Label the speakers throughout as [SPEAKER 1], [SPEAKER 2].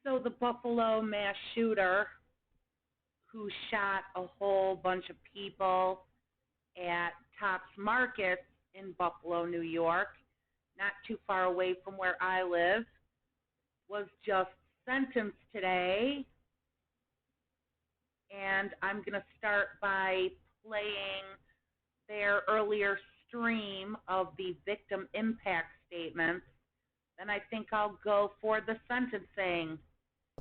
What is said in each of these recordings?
[SPEAKER 1] So the Buffalo mass shooter who shot a whole bunch of people at Tops Market in Buffalo, New York, not too far away from where I live, was just sentenced today. And I'm going to start by playing their earlier stream of the victim impact statements. Then I think I'll go for the sentencing.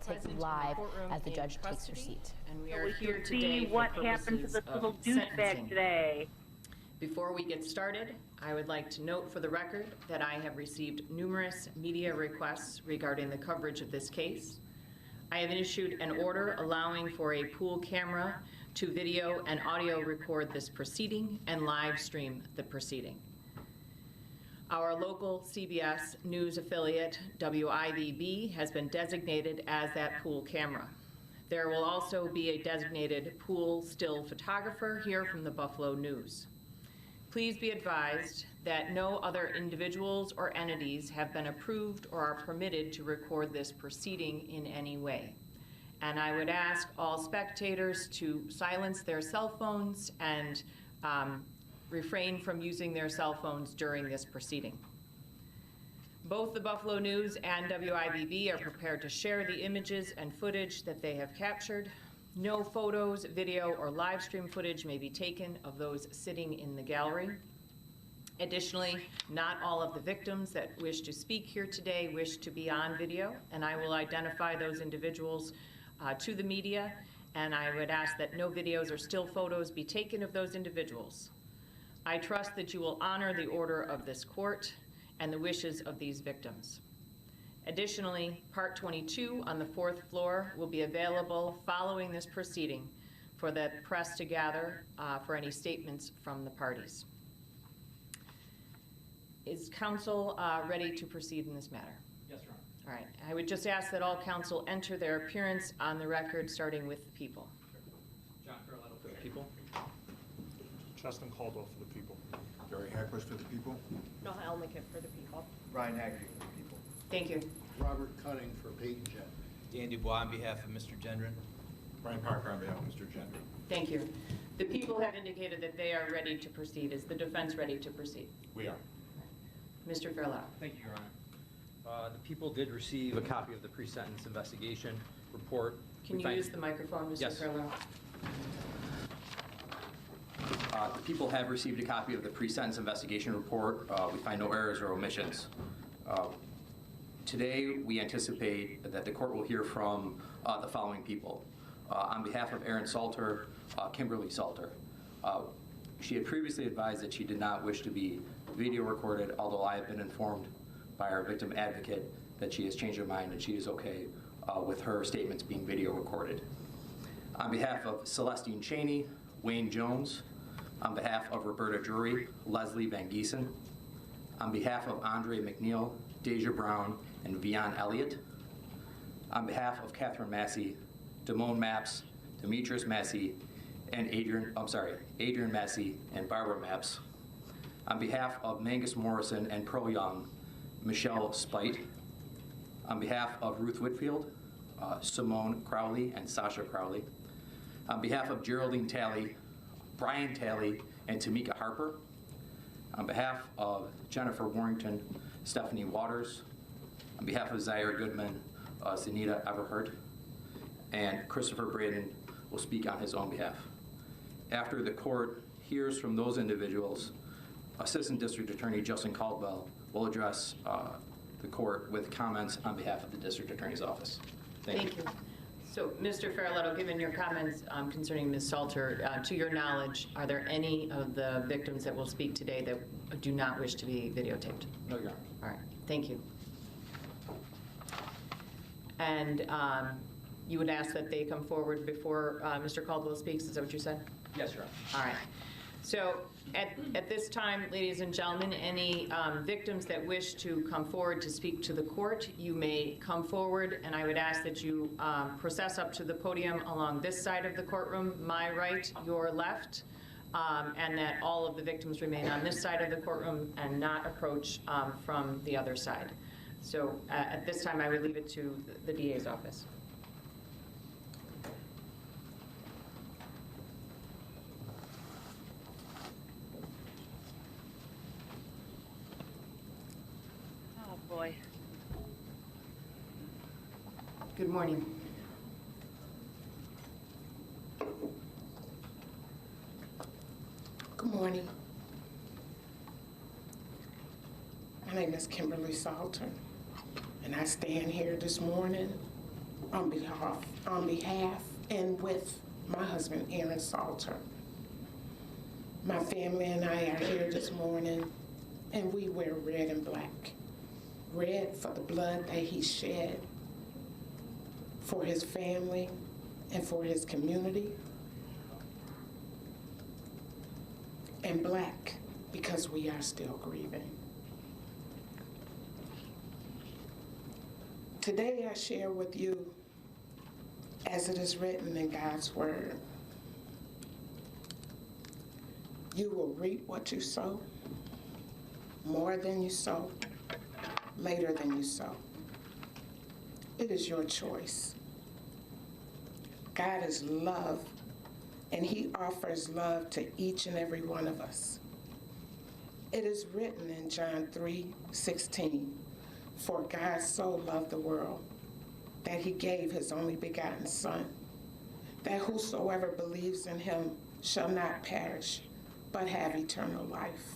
[SPEAKER 2] Take live as the judge takes her seat.
[SPEAKER 3] And we are here today
[SPEAKER 1] for what happened to this little douchebag today.
[SPEAKER 3] Before we get started, I would like to note for the record that I have received numerous media requests regarding the coverage of this case. I have issued an order allowing for a pool camera to video and audio record this proceeding and live stream the proceeding. Our local CBS News affiliate, WIVB, has been designated as that pool camera. There will also be a designated pool still photographer here from the Buffalo News. Please be advised that no other individuals or entities have been approved or are permitted to record this proceeding in any way. And I would ask all spectators to silence their cell phones and refrain from using their cell phones during this proceeding. Both the Buffalo News and WIVB are prepared to share the images and footage that they have captured. No photos, video, or live stream footage may be taken of those sitting in the gallery. Additionally, not all of the victims that wish to speak here today wish to be on video, and I will identify those individuals to the media, and I would ask that no videos or still photos be taken of those individuals. I trust that you will honor the order of this court and the wishes of these victims. Additionally, Part 22 on the 4th floor will be available following this proceeding for the press to gather for any statements from the parties. Is counsel ready to proceed in this matter?
[SPEAKER 4] Yes, Your Honor.
[SPEAKER 3] All right. I would just ask that all counsel enter their appearance on the record, starting with the people.
[SPEAKER 4] John Carletto for the people.
[SPEAKER 5] Justin Caldwell for the people.
[SPEAKER 6] Jerry Hackbush for the people.
[SPEAKER 2] Noah Elnick for the people.
[SPEAKER 6] Brian Haggerty for the people.
[SPEAKER 3] Thank you.
[SPEAKER 6] Robert Cutting for Peyton Jen.
[SPEAKER 4] Dan Dubois on behalf of Mr. Gendron.
[SPEAKER 6] Brian Parker on behalf of Mr. Gendron.
[SPEAKER 3] Thank you. The people have indicated that they are ready to proceed. Is the defense ready to proceed?
[SPEAKER 6] We are.
[SPEAKER 3] Mr. Fairlotto.
[SPEAKER 4] Thank you, Your Honor. The people did receive a copy of the pre-sentence investigation report.
[SPEAKER 3] Can you use the microphone, Mr.
[SPEAKER 4] Yes.
[SPEAKER 3] Fairlotto?
[SPEAKER 7] The people have received a copy of the pre-sentence investigation report. We find no errors or omissions. Today, we anticipate that the court will hear from the following people. On behalf of Aaron Salter, Kimberly Salter. She had previously advised that she did not wish to be video recorded, although I have been informed by our victim advocate that she has changed her mind and she is okay with her statements being video recorded. On behalf of Celestine Cheney, Wayne Jones, on behalf of Roberta Drury, Leslie Van Giesen, on behalf of Andre McNeil, Deja Brown, and Vian Elliott, on behalf of Catherine Massey, Damone Maps, Demetrius Massey, and Adrian Massey and Barbara Maps, on behalf of Mangus Morrison and Pearl Young, Michelle Spite, on behalf of Ruth Whitfield, Simone Crowley and Sasha Crowley, on behalf of Geraldine Talley, Brian Talley, and Tamika Harper, on behalf of Jennifer Warrington, Stephanie Waters, on behalf of Zaire Goodman, Zenita Everhart, and Christopher Braden will speak on his own behalf. After the court hears from those individuals, Assistant District Attorney Justin Caldwell will address the court with comments on behalf of the District Attorney's Office. Thank you.
[SPEAKER 3] So, Mr. Fairlotto, given your comments concerning Ms. Salter, to your knowledge, are there any of the victims that will speak today that do not wish to be videotaped?
[SPEAKER 7] No, Your Honor.
[SPEAKER 3] All right, thank you. And you would ask that they come forward before Mr. Caldwell speaks, is that what you said?
[SPEAKER 4] Yes, Your Honor.
[SPEAKER 3] All right. So at this time, ladies and gentlemen, any victims that wish to come forward to speak to the court, you may come forward, and I would ask that you process up to the podium along this side of the courtroom, my right, your left, and that all of the victims remain on this side of the courtroom and not approach from the other side. So at this time, I would leave it to the DA's office.
[SPEAKER 1] Oh, boy.
[SPEAKER 3] Good morning.
[SPEAKER 8] Good morning. My name is Kimberly Salter, and I stand here this morning on behalf and with my husband, Aaron Salter. My family and I are here this morning, and we wear red and black. Red for the blood that he shed for his family and for his community, and black because we are still grieving. Today I share with you, as it is written in God's word, you will reap what you sow, more than you sow, later than you sow. It is your choice. God is love, and he offers love to each and every one of us. It is written in John 3:16, for God so loved the world that he gave his only begotten Son, that whosoever believes in him shall not perish, but have eternal life.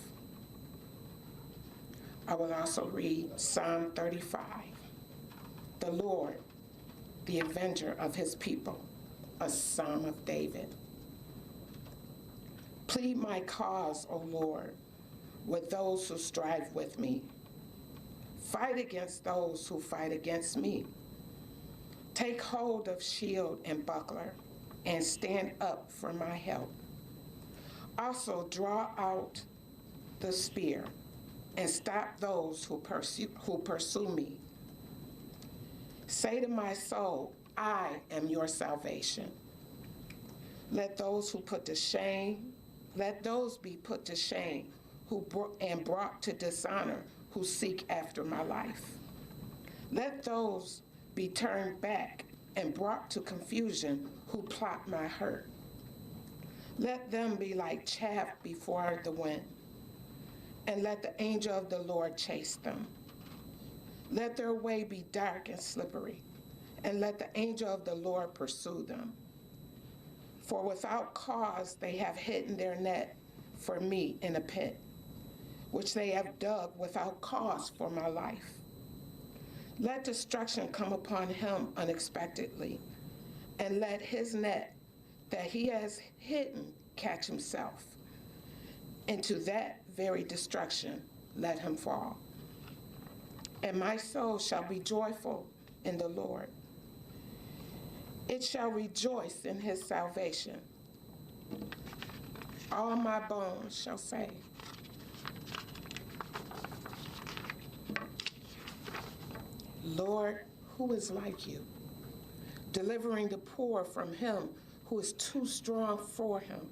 [SPEAKER 8] I will also read Psalm 35. The Lord, the avenger of his people, a Psalm of David. Plead my cause, O Lord, with those who strive with me. Fight against those who fight against me. Take hold of shield and buckler, and stand up for my help. Also draw out the spear, and stop those who pursue me. Say to my soul, I am your salvation. Let those be put to shame and brought to dishonor who seek after my life. Let those be turned back and brought to confusion who plot my hurt. Let them be like chaff before the wind, and let the angel of the Lord chase them. Let their way be dark and slippery, and let the angel of the Lord pursue them. For without cause they have hidden their net for me in a pit, which they have dug without cause for my life. Let destruction come upon him unexpectedly, and let his net that he has hidden catch himself. Into that very destruction let him fall. And my soul shall be joyful in the Lord. It shall rejoice in his salvation. All my bones shall say, Lord, who is like you, delivering the poor from him who is too strong for him?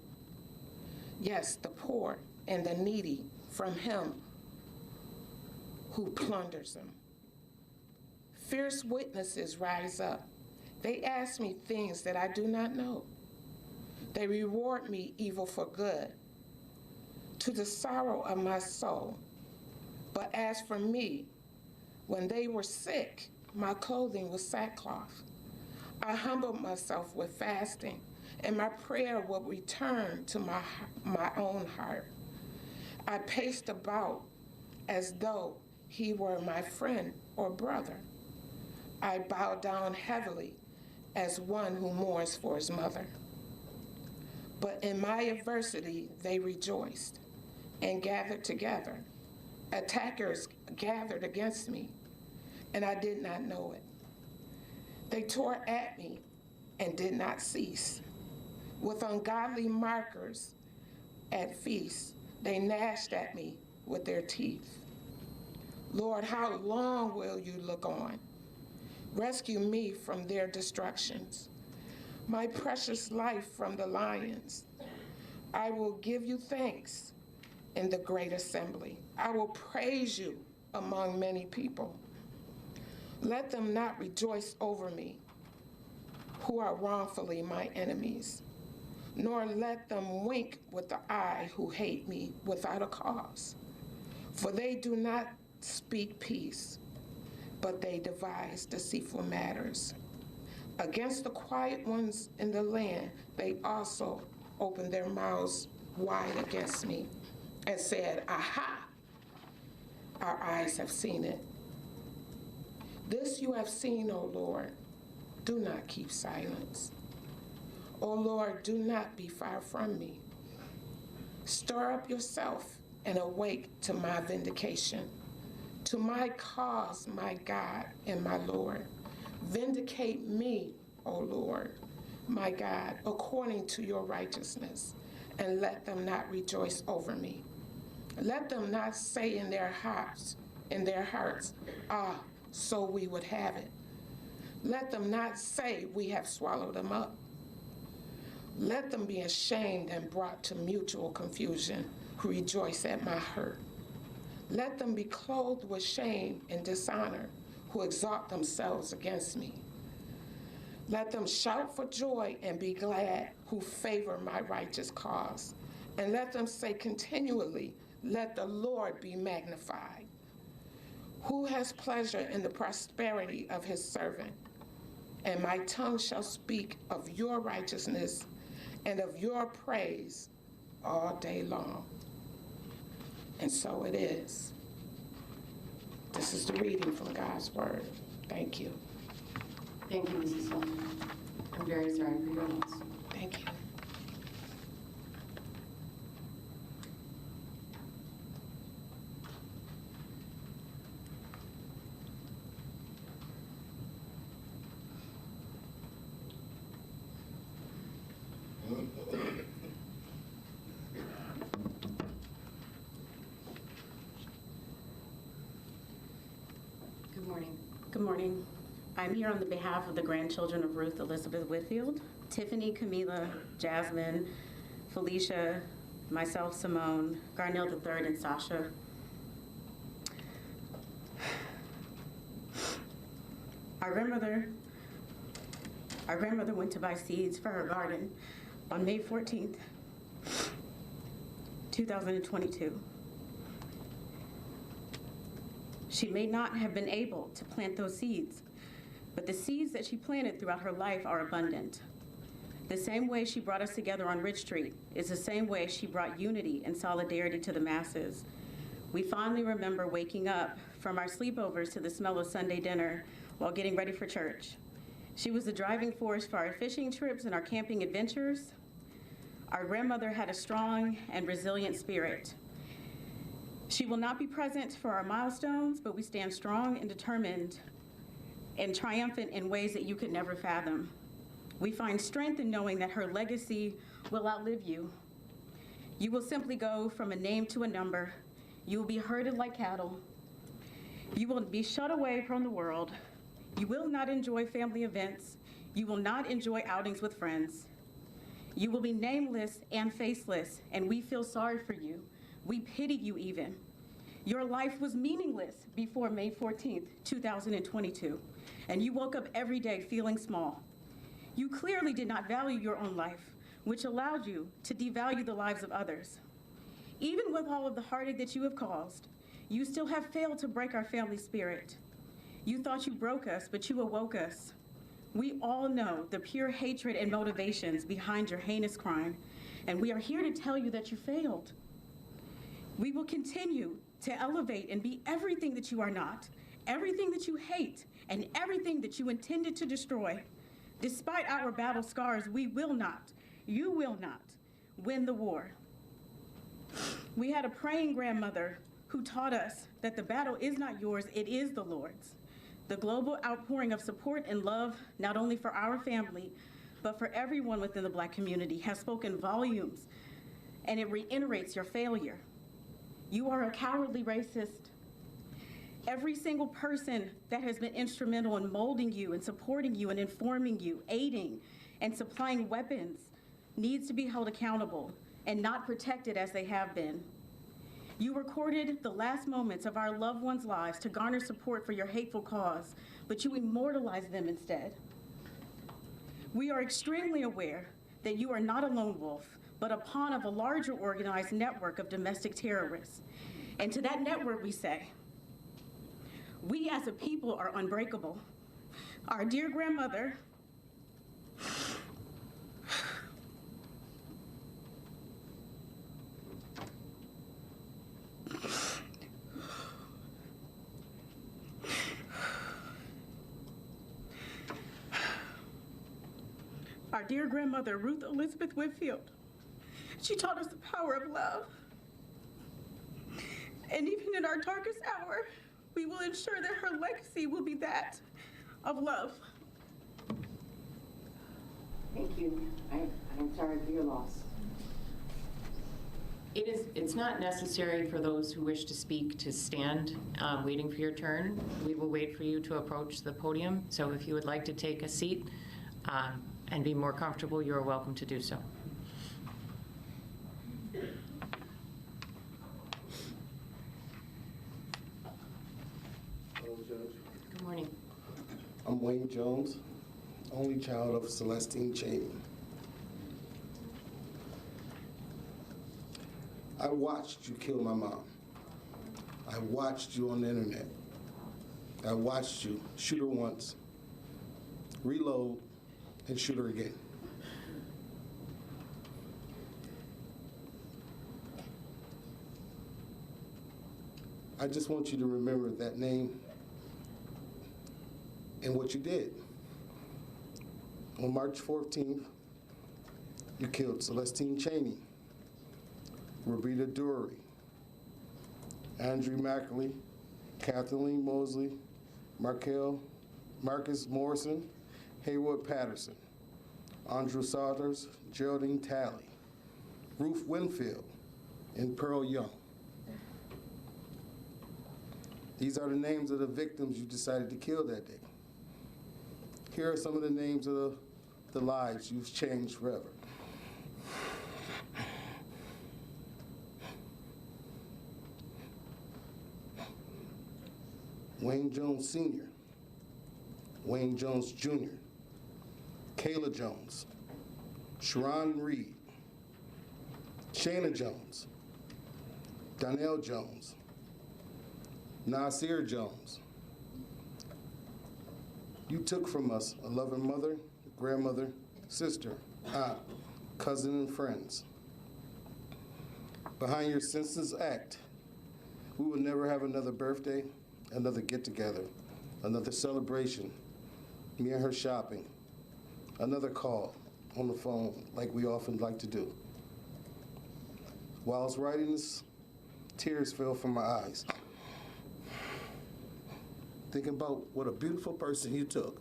[SPEAKER 8] Yes, the poor and the needy from him who plunders them. Fierce witnesses rise up. They ask me things that I do not know. They reward me evil for good, to the sorrow of my soul. But as for me, when they were sick, my clothing was sackcloth. I humbled myself with fasting, and my prayer will return to my own heart. I paced about as though he were my friend or brother. I bowed down heavily as one who mourns for his mother. But in my adversity, they rejoiced and gathered together. Attackers gathered against me, and I did not know it. They tore at me and did not cease. With ungodly mockers at feasts, they gnashed at me with their teeth. Lord, how long will you look on? Rescue me from their destructions, my precious life from the lions. I will give you thanks in the great assembly. I will praise you among many people. Let them not rejoice over me, who are wrongfully my enemies, nor let them wink with the eye who hate me without a cause. For they do not speak peace, but they devise deceitful matters. Against the quiet ones in the land, they also opened their mouths wide against me and said, Aha! Our eyes have seen it. This you have seen, O Lord. Do not keep silence. O Lord, do not be far from me. Stir up yourself and awake to my vindication, to my cause, my God and my Lord. Vindicate me, O Lord, my God, according to your righteousness, and let them not rejoice over me. Let them not say in their hearts, ah, so we would have it. Let them not say we have swallowed them up. Let them be ashamed and brought to mutual confusion who rejoice at my hurt. Let them be clothed with shame and dishonor who exalt themselves against me. Let them shout for joy and be glad who favor my righteous cause. And let them say continually, let the Lord be magnified, who has pleasure in the prosperity of his servant. And my tongue shall speak of your righteousness and of your praise all day long. And so it is. This is the reading from God's word. Thank you.
[SPEAKER 3] Thank you, Mrs. Salter. I'm very sorry for your loss.
[SPEAKER 8] Thank you.
[SPEAKER 3] Good morning.
[SPEAKER 9] Good morning. I'm here on the behalf of the grandchildren of Ruth Elizabeth Whitfield, Tiffany, Camila, Jasmine, Felicia, myself, Simone, Garnell III, and Sasha. Our grandmother went to buy seeds for her garden on May 14th, 2022. She may not have been able to plant those seeds, but the seeds that she planted throughout her life are abundant. The same way she brought us together on Rich Street is the same way she brought unity and solidarity to the masses. We fondly remember waking up from our sleepovers to the smell of Sunday dinner while getting ready for church. She was the driving force for our fishing trips and our camping adventures. Our grandmother had a strong and resilient spirit. She will not be present for our milestones, but we stand strong and determined and triumphant in ways that you could never fathom. We find strength in knowing that her legacy will outlive you. You will simply go from a name to a number. You will be herded like cattle. You will be shut away from the world. You will not enjoy family events. You will not enjoy outings with friends. You will be nameless and faceless, and we feel sorry for you. We pity you even. Your life was meaningless before May 14th, 2022, and you woke up every day feeling small. You clearly did not value your own life, which allowed you to devalue the lives of others. Even with all of the heartache that you have caused, you still have failed to break our family spirit. You thought you broke us, but you awoke us. We all know the pure hatred and motivations behind your heinous crime, and we are here to tell you that you failed. We will continue to elevate and be everything that you are not, everything that you hate, and everything that you intended to destroy. Despite our battle scars, we will not, you will not, win the war. We had a praying grandmother who taught us that the battle is not yours, it is the Lord's. The global outpouring of support and love, not only for our family, but for everyone within the Black community, has spoken volumes, and it reiterates your failure. You are a cowardly racist. Every single person that has been instrumental in molding you and supporting you and informing you, aiding and supplying weapons needs to be held accountable and not protected as they have been. You recorded the last moments of our loved ones' lives to garner support for your hateful cause, but you immortalize them instead. We are extremely aware that you are not a lone wolf, but a pawn of a larger organized network of domestic terrorists. And to that network we say, we as a people are unbreakable. Our dear grandmother, Ruth Elizabeth Whitfield, she taught us the power of love. And even in our darkest hour, we will ensure that her legacy will be that of love.
[SPEAKER 10] Thank you. I'm sorry for your loss.
[SPEAKER 3] It's not necessary for those who wish to speak to stand waiting for your turn. We will wait for you to approach the podium. So if you would like to take a seat and be more comfortable, you're welcome to do so.
[SPEAKER 11] Hello, Judge.
[SPEAKER 3] Good morning.
[SPEAKER 11] I'm Wayne Jones, only child of Celestine Cheney. I watched you kill my mom. I watched you on the internet. I watched you shoot her once, reload, and shoot her again. I just want you to remember that name and what you did. On March 14th, you killed Celestine Cheney, Roberta Dury, Andrew Mackley, Kathleen Mosley, Marcus Morrison, Haywood Patterson, Andrew Saunders, Geraldine Talley, Ruth Winfield, and Pearl Young. These are the names of the victims you decided to kill that day. Here are some of the names of the lives you've changed forever. Wayne Jones Sr., Wayne Jones Jr., Kayla Jones, Sharon Reed, Shayna Jones, Donnell Jones, Nasir Jones. You took from us a loving mother, grandmother, sister, aunt, cousin, and friends. Behind your senseless act, we will never have another birthday, another get-together, another celebration, me and her shopping, another call on the phone like we often like to do. While I was writing this, tears fell from my eyes. Thinking about what a beautiful person you took.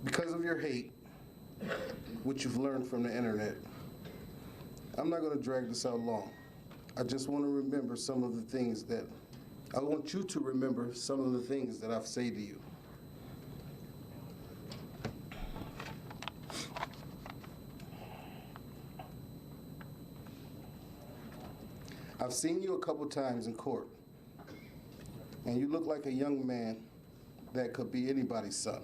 [SPEAKER 11] Because of your hate, which you've learned from the internet, I'm not going to drag this out long. I just want to remember some of the things that, I want you to remember some of the things that I've said to you. I've seen you a couple times in court, and you look like a young man that could be anybody's son.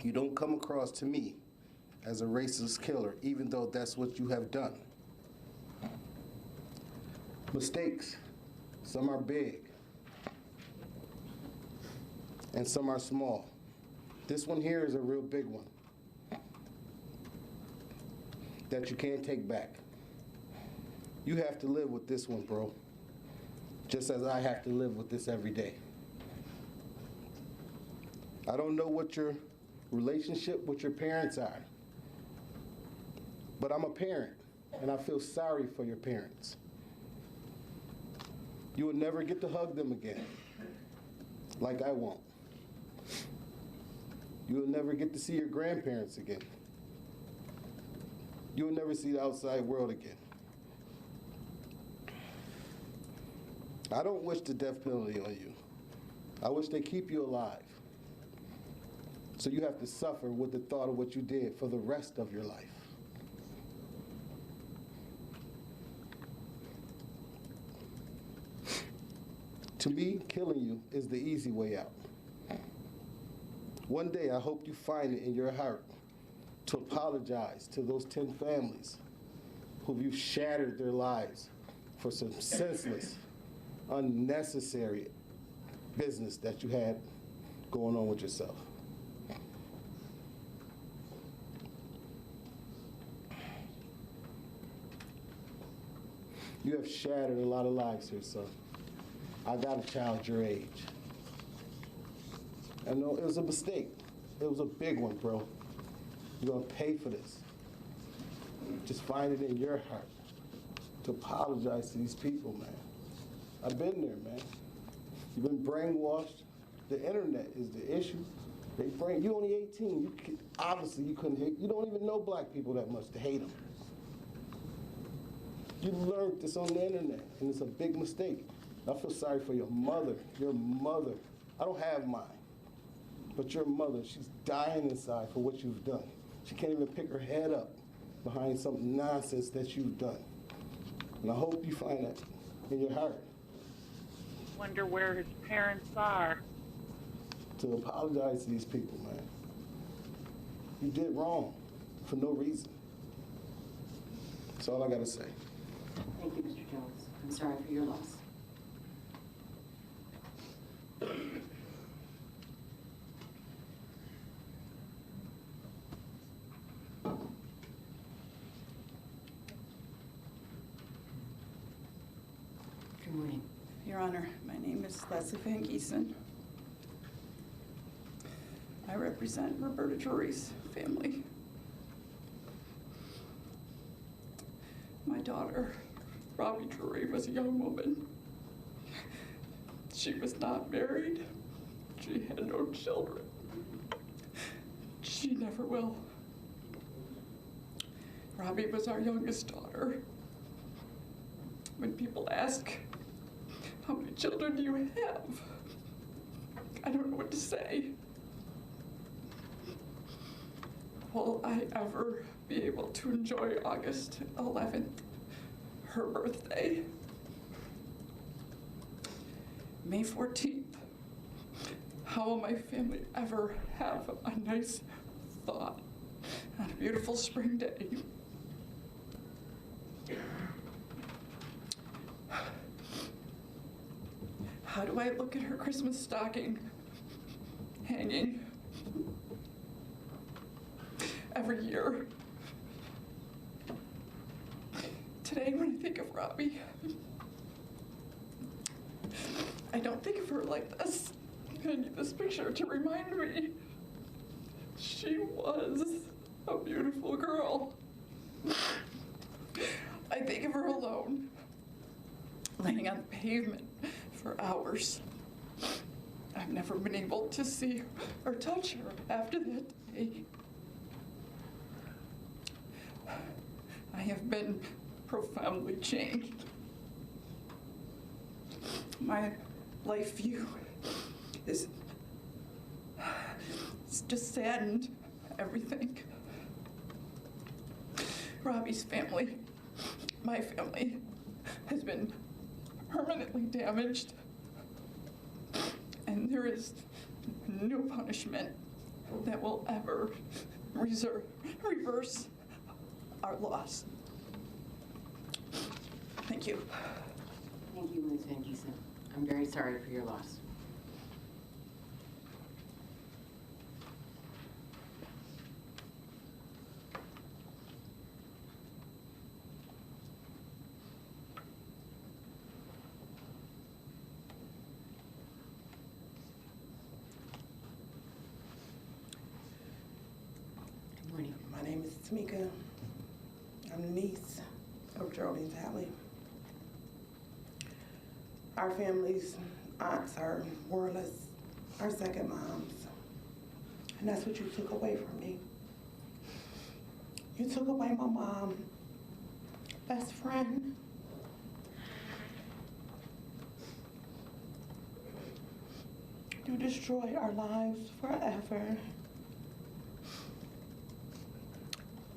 [SPEAKER 11] You don't come across to me as a racist killer, even though that's what you have done. Mistakes, some are big, and some are small. This one here is a real big one that you can't take back. You have to live with this one, bro, just as I have to live with this every day. I don't know what your relationship with your parents are, but I'm a parent, and I feel sorry for your parents. You will never get to hug them again, like I won't. You will never get to see your grandparents again. You will never see the outside world again. I don't wish the death penalty on you. I wish they keep you alive. So you have to suffer with the thought of what you did for the rest of your life. To me, killing you is the easy way out. One day, I hope you find it in your heart to apologize to those 10 families who you've shattered their lives for some senseless, unnecessary business that you had going on with yourself. You have shattered a lot of lives here, son. I got a child your age. I know it was a mistake. It was a big one, bro. You're gonna pay for this. Just find it in your heart to apologize to these people, man. I've been there, man. You've been brainwashed. The internet is the issue. You only 18. Obviously, you couldn't hate. You don't even know black people that much to hate them. You learned this on the internet, and it's a big mistake. I feel sorry for your mother. Your mother. I don't have mine. But your mother, she's dying inside for what you've done. She can't even pick her head up behind some nonsense that you've done. And I hope you find that in your heart.
[SPEAKER 1] Wonder where his parents are.
[SPEAKER 11] To apologize to these people, man. You did wrong for no reason. That's all I gotta say.
[SPEAKER 10] Thank you, Mr. Jones. I'm sorry for your loss. Good morning.
[SPEAKER 12] Your Honor, my name is Leslie Van Giesen. I represent Roberta Drury's family. My daughter, Robbie Drury, was a young woman. She was not married. She had no children. She never will. Robbie was our youngest daughter. When people ask, how many children do you have? I don't know what to say. Will I ever be able to enjoy August 11th, her birthday? May 14th, how will my family ever have a nice thought on a beautiful spring day? How do I look at her Christmas stocking hanging every year? Today, when I think of Robbie, I don't think of her like this. I need this picture to remind me she was a beautiful girl. I think of her alone, laying on the pavement for hours. I've never been able to see or touch her after that day. I have been profoundly changed. My life view is just saddened. Everything. Robbie's family, my family, has been permanently damaged, and there is no punishment that will ever reverse our loss. Thank you.
[SPEAKER 10] Thank you, Ms. Van Giesen. I'm very sorry for your loss. Good morning.
[SPEAKER 8] My name is Tamika. I'm the niece of Geraldine Talley. Our family's aunts are more or less our second moms. And that's what you took away from me. You took away my mom, best friend. destroyed our lives forever.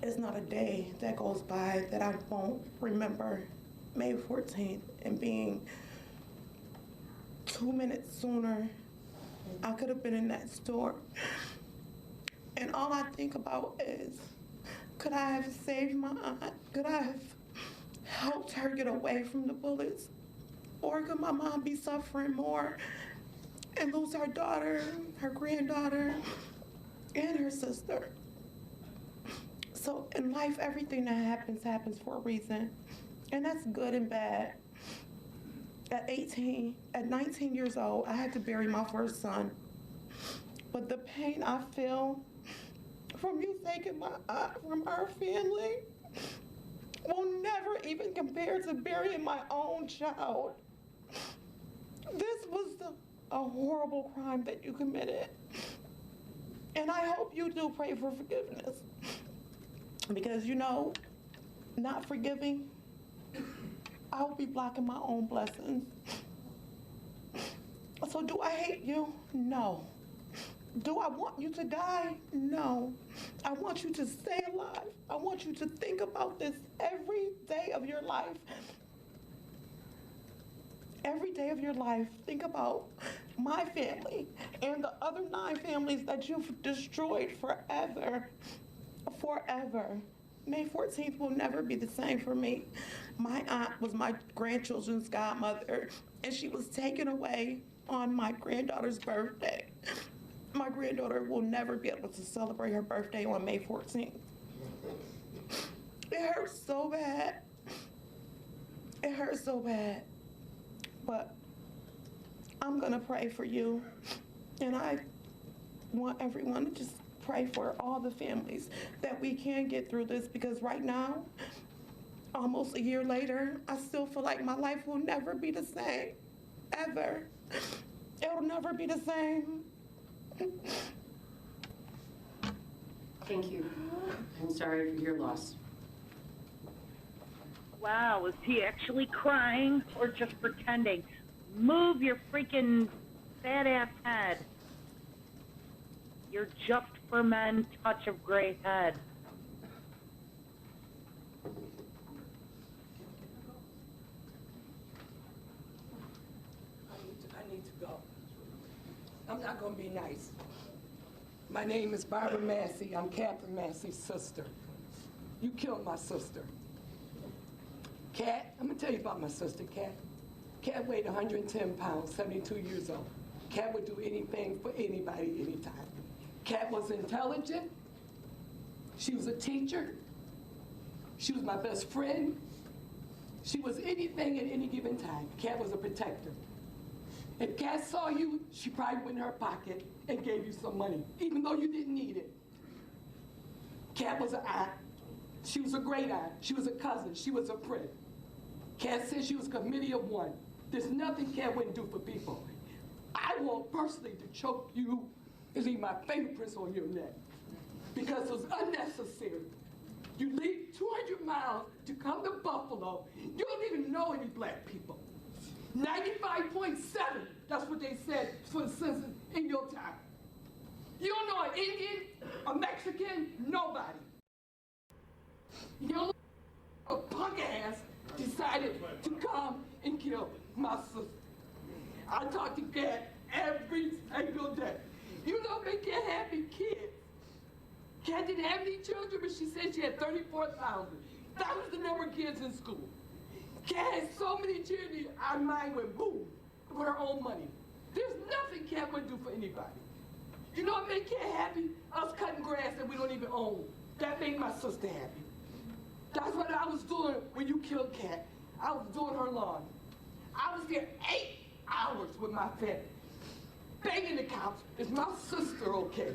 [SPEAKER 8] It's not a day that goes by that I won't remember May 14th and being 2 minutes sooner. I could have been in that store. And all I think about is, could I have saved my aunt? Could I have helped her get away from the bullets? Or could my mom be suffering more and lose her daughter, her granddaughter, and her sister? So in life, everything that happens for a reason. And that's good and bad. At 19 years old, I had to bury my first son. But the pain I feel from you taking my aunt from our family will never even compare to burying my own child. This was a horrible crime that you committed. And I hope you do pray for forgiveness. Because, you know, not forgiving, I will be blocking my own blessings. So do I hate you? No. Do I want you to die? No. I want you to stay alive. I want you to think about this every day of your life. Every day of your life, think about my family and the other 9 families that you've destroyed forever. Forever. May 14th will never be the same for me. My aunt was my grandchildren's godmother, and she was taken away on my granddaughter's birthday. My granddaughter will never be able to celebrate her birthday on May 14th. It hurts so bad. It hurts so bad. But I'm gonna pray for you, and I want everyone to just pray for all the families that we can get through this, because right now, almost a year later, I still feel like my life will never be the same, ever. It'll never be the same.
[SPEAKER 3] Thank you. I'm sorry for your loss.
[SPEAKER 1] Wow, is he actually crying or just pretending? Move your freaking fat ass head. Your just for men touch of gray head.
[SPEAKER 8] I need to go. I'm not gonna be nice. My name is Barbara Massey. I'm Catherine Massey's sister. You killed my sister. Cat, I'm gonna tell you about my sister, Cat. Cat weighed 110 pounds, 72 years old. Cat would do anything for anybody, anytime. Cat was intelligent. She was a teacher. She was my best friend. She was anything at any given time. Cat was a protector. If Cat saw you, she probably went in her pocket and gave you some money, even though you didn't need it. Cat was an aunt. She was a great aunt. She was a cousin. She was a friend. Cat said she was a committee of one. There's nothing Cat wouldn't do for people. I want personally to choke you and leave my fingerprints on your neck, because it was unnecessary. You leave 200 miles to come to Buffalo. You don't even know any black people. 95.7, that's what they said for the census in your time. You don't know an Indian, a Mexican, nobody. You don't know a punk ass decided to come and kill my sister. I talk to Cat every single day. You know, make Cat happy kids. Cat didn't have any children, but she said she had 34,000. That was the number of kids in school. Cat had so many children, our mind went boom with her own money. There's nothing Cat would do for anybody. You know what made Cat happy? Us cutting grass that we don't even own. That made my sister happy. That's what I was doing when you killed Cat. I was doing her lawn. I was there 8 hours with my family, begging the cops, is my sister okay?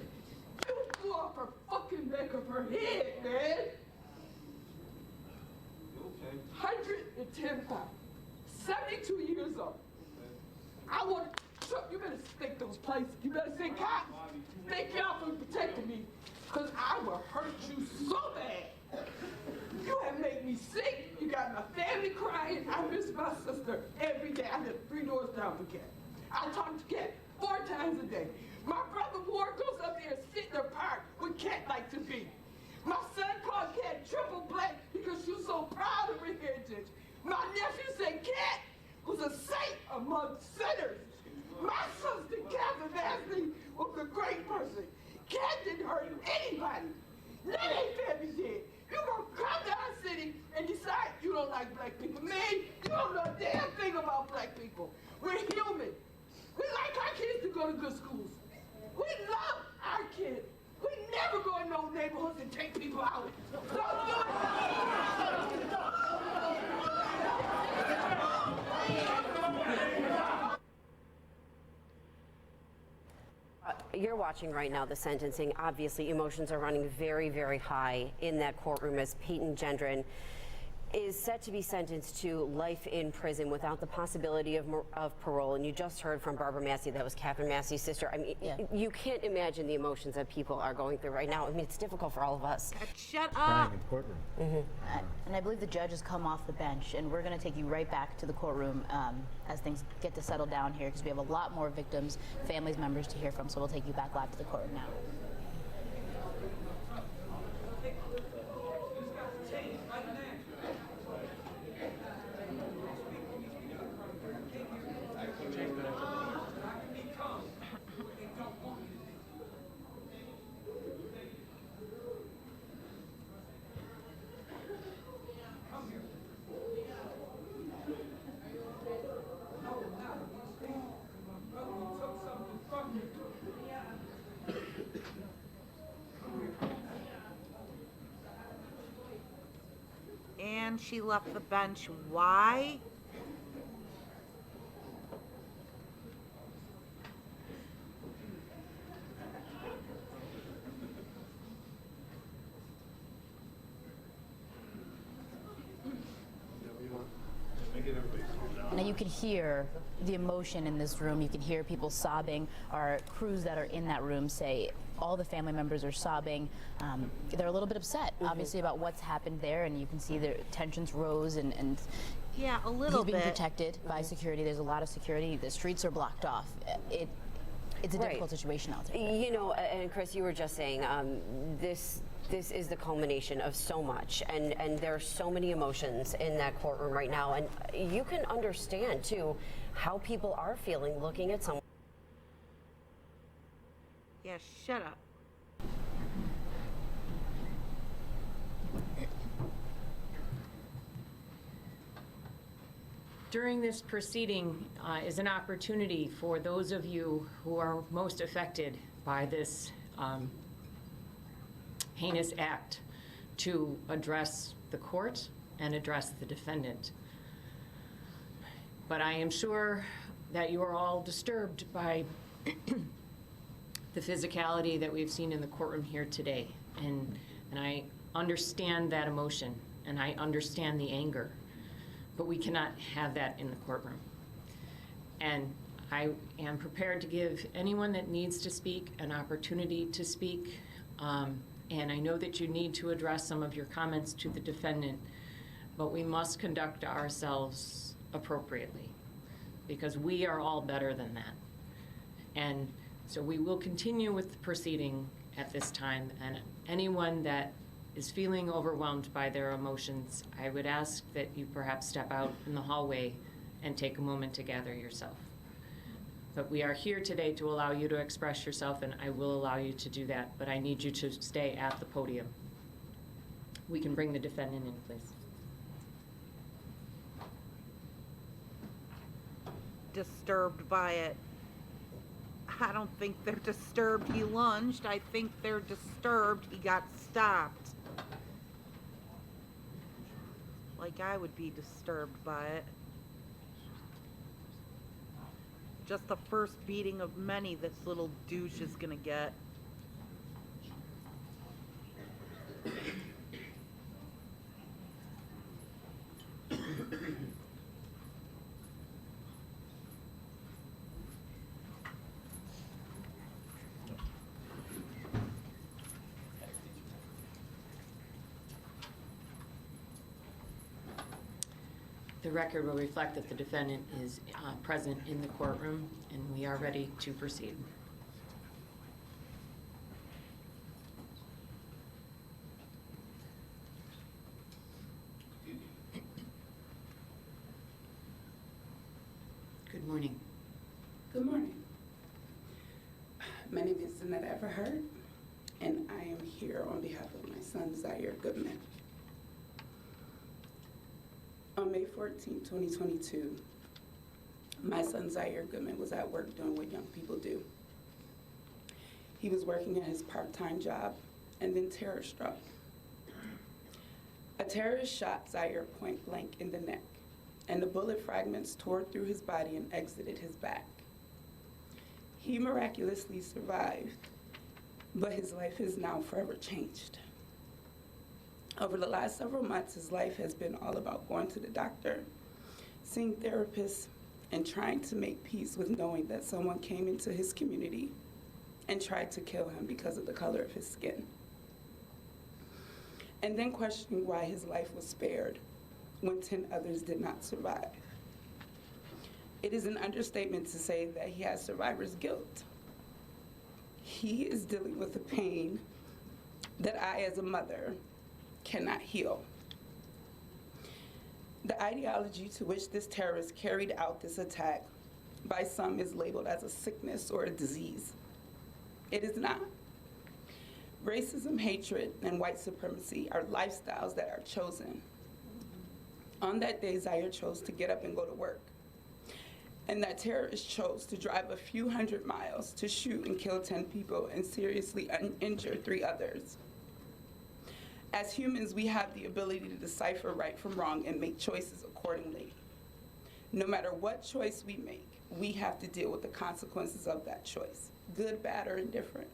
[SPEAKER 8] You blew off her fucking back of her head, man. 110 pounds, 72 years old. I want to, you better stake those places. You better say, cop, thank y'all for protecting me, because I will hurt you so bad. You have made me sick. You got my family crying. I miss my sister every day. I live 3 doors down from Cat. I talk to Cat 4 times a day. My brother Ward goes up there and sit in the park where Cat like to be. My son called Cat triple black because she's so proud of her heritage. My nephew said Cat was a saint among sinners. My sister, Catherine Ashley, was a great person. Cat didn't hurt anybody. None of their family did. You gonna come to our city and decide you don't like black people. Man, you don't know a damn thing about black people. We're human. We like our kids to go to good schools. We love our kids. We never go in no neighborhoods and take people out. Don't do it.
[SPEAKER 13] You're watching right now the sentencing. Obviously, emotions are running very, very high in that courtroom as Peyton Gendron is set to be sentenced to life in prison without the possibility of parole. And you just heard from Barbara Massey, that was Catherine Massey's sister. I mean, you can't imagine the emotions that people are going through right now. I mean, it's difficult for all of us.
[SPEAKER 1] Shut
[SPEAKER 14] Crying in courtroom.
[SPEAKER 2] And I believe the judge has come off the bench, and we're going to take you right back to the courtroom as things get to settle down here, because we have a lot more victims, families, members to hear from, so we'll take you back live to the courtroom now.
[SPEAKER 1] And she left the bench. Why?
[SPEAKER 2] Now you can hear the emotion in this room. You can hear people sobbing. Our crews that are in that room say all the family members are sobbing. They're a little bit upset, obviously, about what's happened there, and you can see their tensions rose and
[SPEAKER 1] yeah, a little
[SPEAKER 2] he's being
[SPEAKER 1] bit.
[SPEAKER 2] protected by security. There's a lot of security. The streets are blocked off. It's a difficult situation out there.
[SPEAKER 13] You know, and Chris, you were just saying this is the culmination of so much, and there are so many emotions in that courtroom right now, and you can understand too how people are feeling looking at someone.
[SPEAKER 1] Yeah, shut up.
[SPEAKER 3] During this proceeding is an opportunity for those of you who are most affected by this heinous act to address the court and address the defendant. But I am sure that you are all disturbed by the physicality that we've seen in the courtroom here today. And I understand that emotion, and I understand the anger, but we cannot have that in the courtroom. And I am prepared to give anyone that needs to speak an opportunity to speak. And I know that you need to address some of your comments to the defendant, but we must conduct ourselves appropriately, because we are all better than that. And so we will continue with the proceeding at this time, and anyone that is feeling overwhelmed by their emotions, I would ask that you perhaps step out in the hallway and take a moment to gather yourself. But we are here today to allow you to express yourself, and I will allow you to do that, but I need you to stay at the podium. We can bring the defendant in, please.
[SPEAKER 1] Disturbed by it. I don't think they're disturbed he lunged. I think they're disturbed he got stopped. Like I would be disturbed by it. Just the first beating of many this little douche is gonna get.
[SPEAKER 3] The record will reflect that the defendant is present in the courtroom, and we are ready to proceed. Good morning.
[SPEAKER 14] Good morning. My name is Zanette Everhart, and I am here on behalf of my son, Zaire Goodman. On May 14, 2022, my son, Zaire Goodman, was at work doing what young people do. He was working at his part-time job, and then terror struck. A terrorist shot Zaire point blank in the neck, and the bullet fragments tore through his body and exited his back. He miraculously survived, but his life is now forever changed. Over the last several months, his life has been all about going to the doctor, seeing therapists, and trying to make peace with knowing that someone came into his community and tried to kill him because of the color of his skin. And then questioning why his life was spared when 10 others did not survive. It is an understatement to say that he has survivor's guilt. He is dealing with a pain that I, as a mother, cannot heal. The ideology to which this terrorist carried out this attack by some is labeled as a sickness or a disease. It is not. Racism, hatred, and white supremacy are lifestyles that are chosen. On that day, Zaire chose to get up and go to work. And that terrorist chose to drive a few hundred miles to shoot and kill 10 people and seriously injure 3 others. As humans, we have the ability to decipher right from wrong and make choices accordingly. No matter what choice we make, we have to deal with the consequences of that choice, good, bad, or indifferent.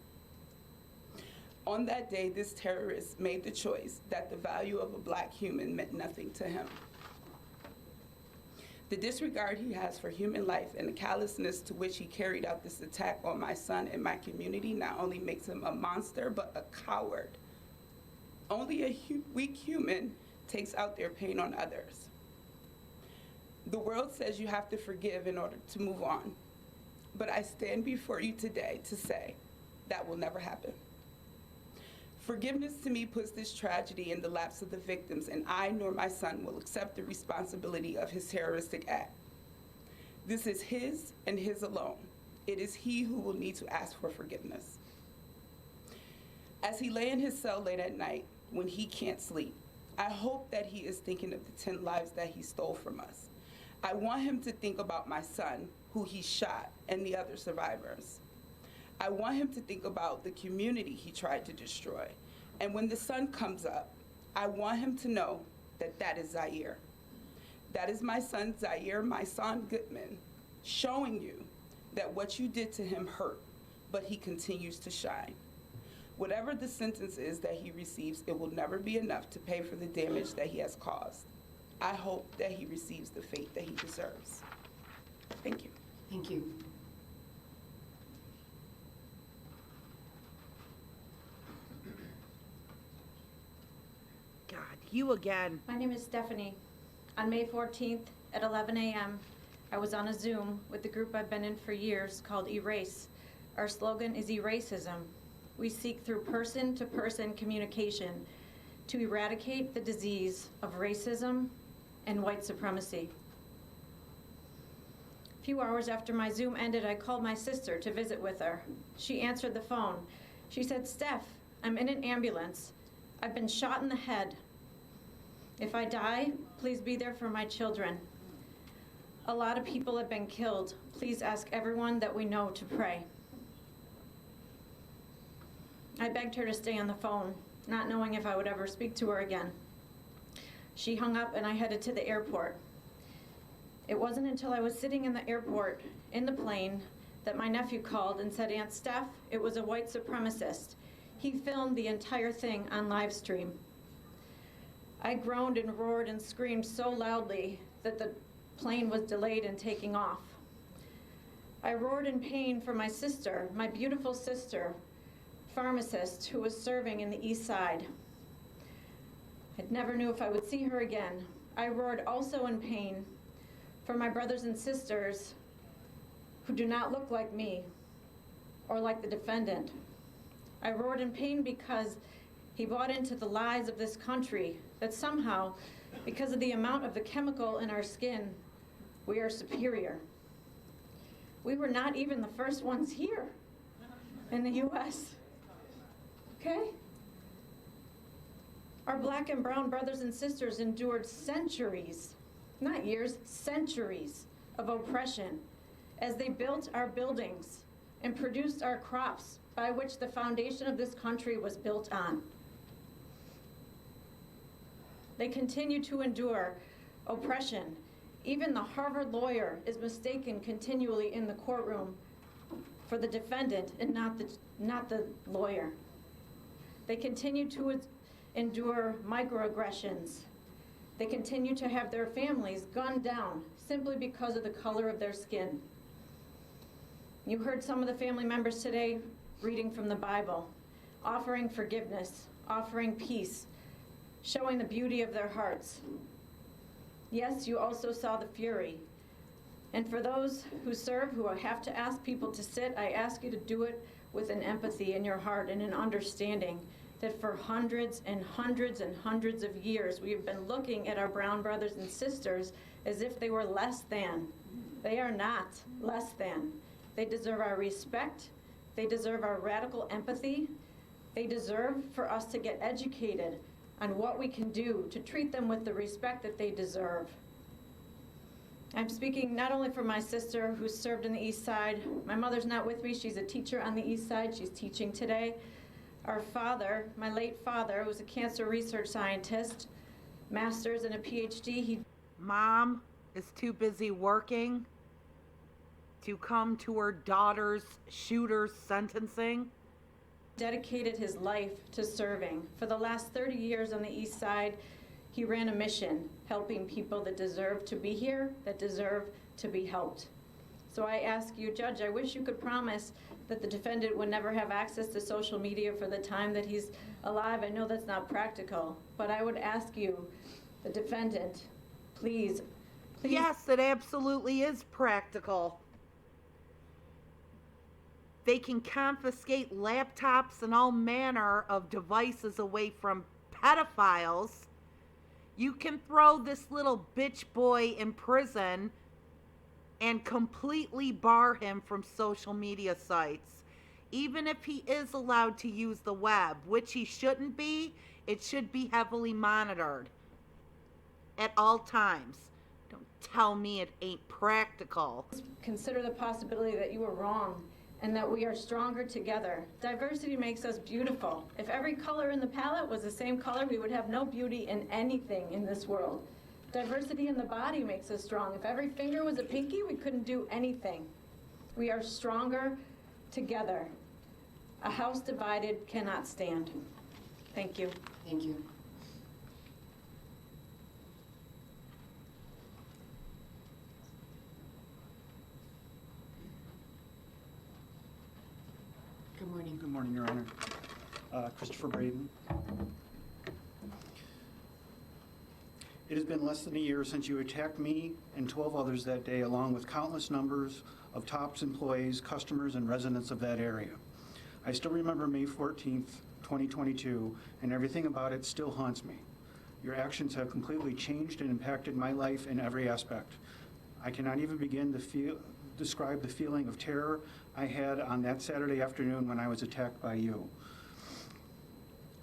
[SPEAKER 14] On that day, this terrorist made the choice that the value of a black human meant nothing to him. The disregard he has for human life and the callousness to which he carried out this attack on my son and my community not only makes him a monster, but a coward. Only a weak human takes out their pain on others. The world says you have to forgive in order to move on. But I stand before you today to say that will never happen. Forgiveness to me puts this tragedy in the laps of the victims, and I nor my son will accept the responsibility of his terroristic act. This is his and his alone. It is he who will need to ask for forgiveness. As he lay in his cell late at night when he can't sleep, I hope that he is thinking of the 10 lives that he stole from us. I want him to think about my son, who he shot, and the other survivors. I want him to think about the community he tried to destroy. And when the sun comes up, I want him to know that that is Zaire. That is my son, Zaire, my son, Goodman, showing you that what you did to him hurt, but he continues to shine. Whatever the sentence is that he receives, it will never be enough to pay for the damage that he has caused. I hope that he receives the fate that he deserves. Thank you.
[SPEAKER 3] Thank you.
[SPEAKER 1] God, you again.
[SPEAKER 15] My name is Stephanie. On May 14th at 11 a.m., I was on a Zoom with the group I've been in for years called Erase. Our slogan is Eracism. We seek through person-to-person communication to eradicate the disease of racism and white supremacy. A few hours after my Zoom ended, I called my sister to visit with her. She answered the phone. She said, "Steph, I'm in an ambulance. I've been shot in the head. If I die, please be there for my children. A lot of people have been killed. Please ask everyone that we know to pray." I begged her to stay on the phone, not knowing if I would ever speak to her again. She hung up and I headed to the airport. It wasn't until I was sitting in the airport, in the plane, that my nephew called and said, "Aunt Steph, it was a white supremacist. He filmed the entire thing on live stream." I groaned and roared and screamed so loudly that the plane was delayed in taking off. I roared in pain for my sister, my beautiful sister, pharmacist who was serving in the East Side. I never knew if I would see her again. I roared also in pain for my brothers and sisters who do not look like me or like the defendant. I roared in pain because he bought into the lies of this country that somehow, because of the amount of the chemical in our skin, we are superior. We were not even the first ones here in the US, okay? Our black and brown brothers and sisters endured centuries, not years, centuries of oppression as they built our buildings and produced our crops by which the foundation of this country was built on. They continue to endure oppression. Even the Harvard lawyer is mistaken continually in the courtroom for the defendant and not the lawyer. They continue to endure microaggressions. They continue to have their families gunned down simply because of the color of their skin. You heard some of the family members today reading from the Bible, offering forgiveness, offering peace, showing the beauty of their hearts. Yes, you also saw the fury. And for those who serve, who have to ask people to sit, I ask you to do it with an empathy in your heart and an understanding that for hundreds and hundreds and hundreds of years, we have been looking at our brown brothers and sisters as if they were less than. They are not less than. They deserve our respect. They deserve our radical empathy. They deserve for us to get educated on what we can do to treat them with the respect that they deserve. I'm speaking not only for my sister who served in the East Side. My mother's not with me. She's a teacher on the East Side. She's teaching today. Our father, my late father, was a cancer research scientist, master's and a PhD.
[SPEAKER 16] Mom is too busy working to come to her daughter's shooter's sentencing.
[SPEAKER 15] Dedicated his life to serving. For the last 30 years on the East Side, he ran a mission helping people that deserve to be here, that deserve to be helped. So I ask you, Judge, I wish you could promise that the defendant would never have access to social media for the time that he's alive. I know that's not practical, but I would ask you, the defendant, please.
[SPEAKER 16] Yes, it absolutely is practical. They can confiscate laptops and all manner of devices away from pedophiles. You can throw this little bitch boy in prison and completely bar him from social media sites. Even if he is allowed to use the web, which he shouldn't be, it should be heavily monitored at all times. Don't tell me it ain't practical.
[SPEAKER 15] Consider the possibility that you were wrong and that we are stronger together. Diversity makes us beautiful. If every color in the palette was the same color, we would have no beauty in anything in this world. Diversity in the body makes us strong. If every finger was a pinky, we couldn't do anything. We are stronger together. A house divided cannot stand. Thank you.
[SPEAKER 10] Thank you. Good morning.
[SPEAKER 17] Good morning, Your Honor. Christopher Braden. It has been less than a year since you attacked me and 12 others that day, along with countless numbers of TOPS employees, customers, and residents of that area. I still remember May 14th, 2022, and everything about it still haunts me. Your actions have completely changed and impacted my life in every aspect. I cannot even begin to describe the feeling of terror I had on that Saturday afternoon when I was attacked by you.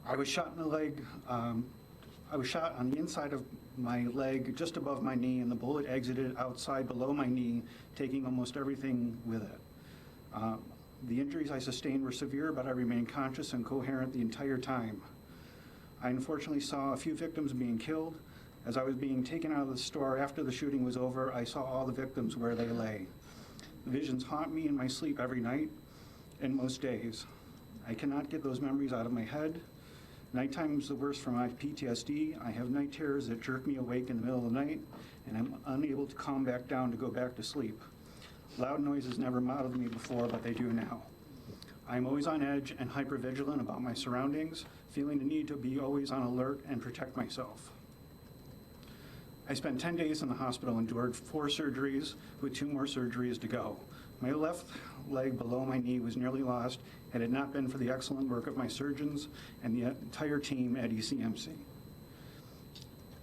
[SPEAKER 17] I was shot in the leg. I was shot on the inside of my leg, just above my knee, and the bullet exited outside below my knee, taking almost everything with it. The injuries I sustained were severe, but I remained conscious and coherent the entire time. I unfortunately saw a few victims being killed. As I was being taken out of the store after the shooting was over, I saw all the victims where they lay. The visions haunt me in my sleep every night and most days. I cannot get those memories out of my head. Nighttime is the worst for my PTSD. I have night terrors that jerk me awake in the middle of the night, and I'm unable to calm back down to go back to sleep. Loud noises never bothered me before, but they do now. I'm always on edge and hypervigilant about my surroundings, feeling the need to be always on alert and protect myself. I spent 10 days in the hospital, endured 4 surgeries with 2 more surgeries to go. My left leg below my knee was nearly lost had it not been for the excellent work of my surgeons and the entire team at ECMC.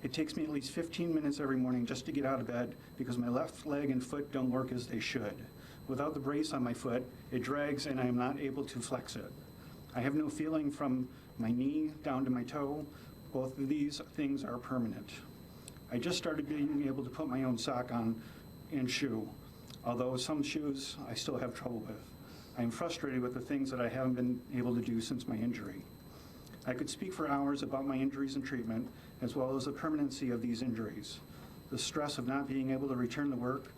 [SPEAKER 17] It takes me at least 15 minutes every morning just to get out of bed because my left leg and foot don't work as they should. Without the brace on my foot, it drags and I am not able to flex it. I have no feeling from my knee down to my toe. Both of these things are permanent. I just started being able to put my own sock on and shoe, although some shoes I still have trouble with. I am frustrated with the things that I haven't been able to do since my injury. I could speak for hours about my injuries and treatment, as well as the permanency of these injuries, the stress of not being able to return to work,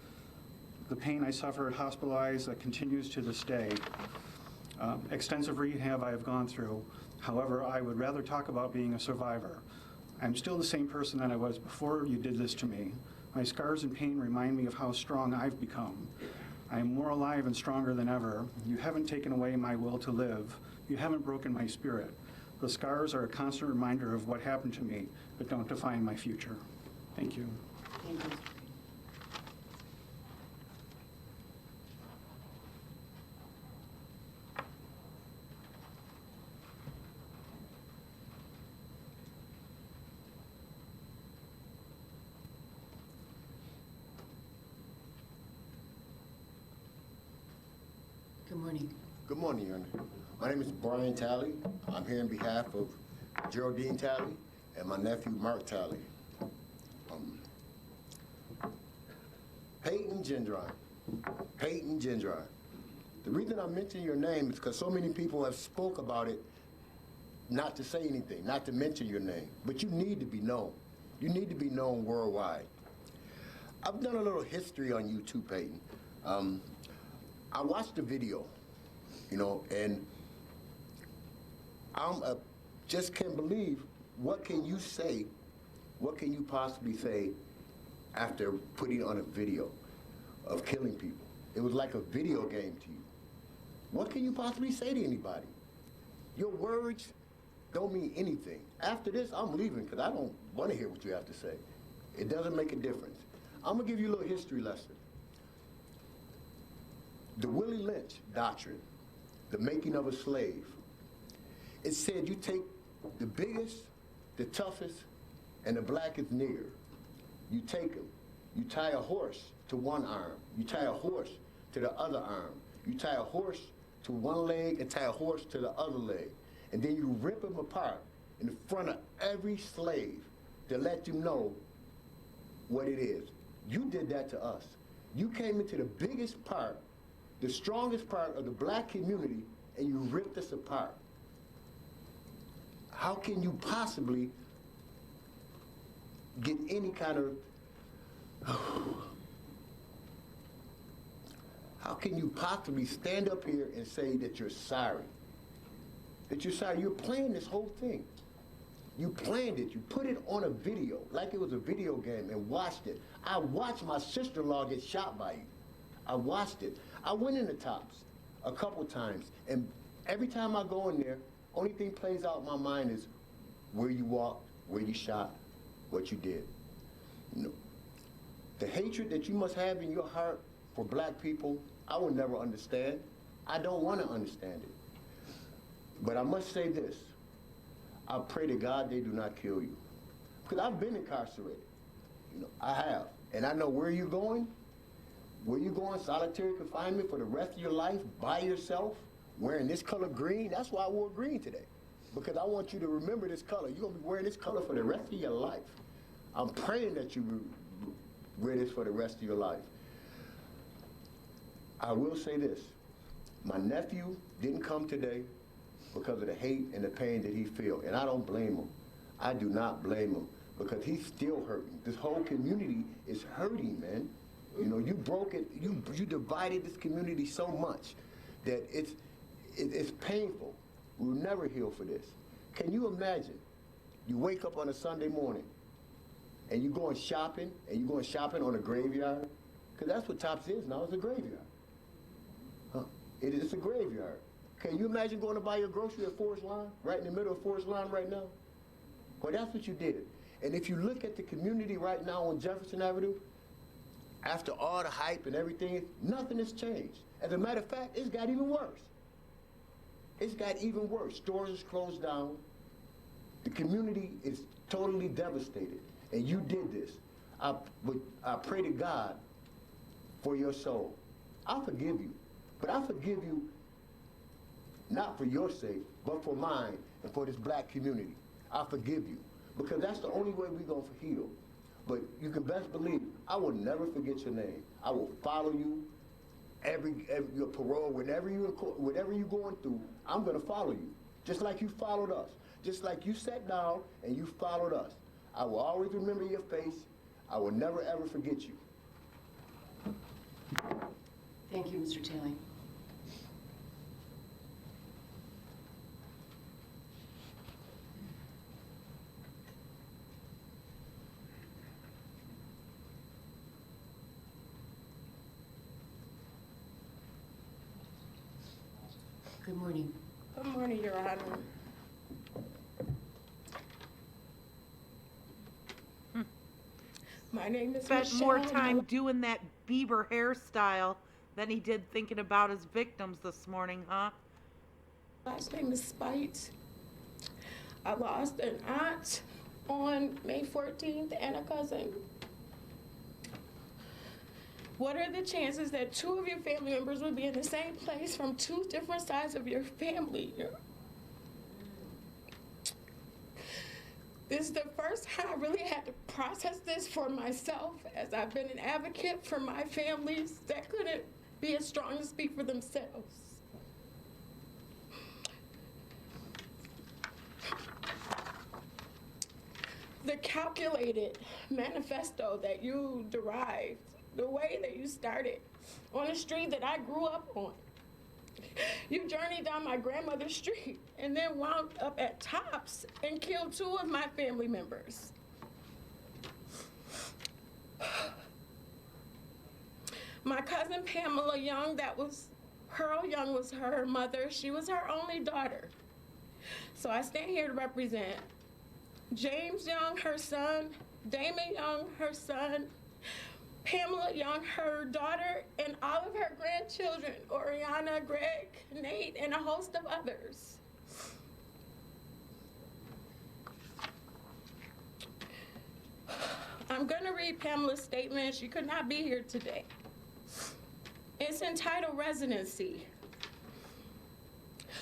[SPEAKER 17] the pain I suffered hospitalized that continues to this day, extensive rehab I have gone through. However, I would rather talk about being a survivor. I'm still the same person that I was before you did this to me. My scars and pain remind me of how strong I've become. I am more alive and stronger than ever. You haven't taken away my will to live. You haven't broken my spirit. The scars are a constant reminder of what happened to me, but don't define my future. Thank you.
[SPEAKER 13] Thank you.
[SPEAKER 3] Good morning.
[SPEAKER 18] Good morning, Your Honor. My name is Brian Talley. I'm here on behalf of Geraldine Talley and my nephew, Mark Talley. Peyton Gendron. Peyton Gendron. The reason I mention your name is because so many people have spoke about it, not to say anything, not to mention your name, but you need to be known. You need to be known worldwide. I've done a little history on you too, Peyton. I watched the video, you know, and just can't believe, what can you say, what can you possibly say after putting on a video of killing people? It was like a video game to you. What can you possibly say to anybody? Your words don't mean anything. After this, I'm leaving because I don't want to hear what you have to say. It doesn't make a difference. I'm going to give you a little history lesson. The Willie Lynch doctrine, the making of a slave, it said you take the biggest, the toughest, and the blackest nigger. You take them. You tie a horse to one arm. You tie a horse to the other arm. You tie a horse to one leg and tie a horse to the other leg. And then you rip them apart in front of every slave to let you know what it is. You did that to us. You came into the biggest part, the strongest part of the black community, and you ripped us apart. How can you possibly get any kind of, how can you possibly stand up here and say that you're sorry? That you're sorry. You're playing this whole thing. You planned it. You put it on a video like it was a video game and watched it. I watched my sister-in-law get shot by you. I watched it. I went in the Tops a couple times, and every time I go in there, only thing plays out in my mind is where you walked, where you shot, what you did. You know, the hatred that you must have in your heart for black people, I will never understand. I don't want to understand it. But I must say this. I pray to God they do not kill you. Because I've been incarcerated. You know, I have. And I know where you're going. Where you're going, solitary confinement for the rest of your life, by yourself, wearing this color green. That's why I wore green today. Because I want you to remember this color. You're going to be wearing this color for the rest of your life. I'm praying that you wear this for the rest of your life. I will say this. My nephew didn't come today because of the hate and the pain that he feels. And I don't blame him. I do not blame him because he's still hurting. This whole community is hurting, man. You know, you broke it, you divided this community so much that it's painful. We'll never heal for this. Can you imagine? You wake up on a Sunday morning and you're going shopping, and you're going shopping on a graveyard? Because that's what Tops is now, it's a graveyard. Huh? It's a graveyard. Can you imagine going to buy your grocery at Forest Lawn, right in the middle of Forest Lawn right now? Well, that's what you did. And if you look at the community right now on Jefferson Avenue, after all the hype and everything, nothing has changed. As a matter of fact, it's got even worse. It's got even worse. Stores is closed down. The community is totally devastated. And you did this. I pray to God for your soul. I forgive you. But I forgive you not for your sake, but for mine and for this black community. I forgive you. Because that's the only way we're going to heal. But you can best believe, I will never forget your name. I will follow you every your parole, whenever you're going through, I'm going to follow you. Just like you followed us. Just like you sat down and you followed us. I will always remember your face. I will never, ever forget you.
[SPEAKER 3] Thank you, Mr. Taylor. Good morning.
[SPEAKER 8] Good morning, Your Honor. My name is
[SPEAKER 16] Spent
[SPEAKER 8] Michelle.
[SPEAKER 16] more time doing that Bieber hairstyle than he did thinking about his victims this morning, huh?
[SPEAKER 8] Last name is Spite. I lost an aunt on May 14th and a cousin. What are the chances that two of your family members would be in the same place from two different sides of your family? This is the first time I really had to process this for myself, as I've been an advocate for my families that couldn't be as strong to speak for themselves. The calculated manifesto that you derived, the way that you started on a street that I grew up on. You journeyed down my grandmother's street and then wound up at Tops and killed two of my family members. My cousin Pamela Young, Pearl Young was her mother. She was her only daughter. So I stand here to represent James Young, her son, Damon Young, her son, Pamela Young, her daughter, and all of her grandchildren, Oriana, Greg, Nate, and a host of others. I'm going to read Pamela's statement. She could not be here today. It's entitled Residency.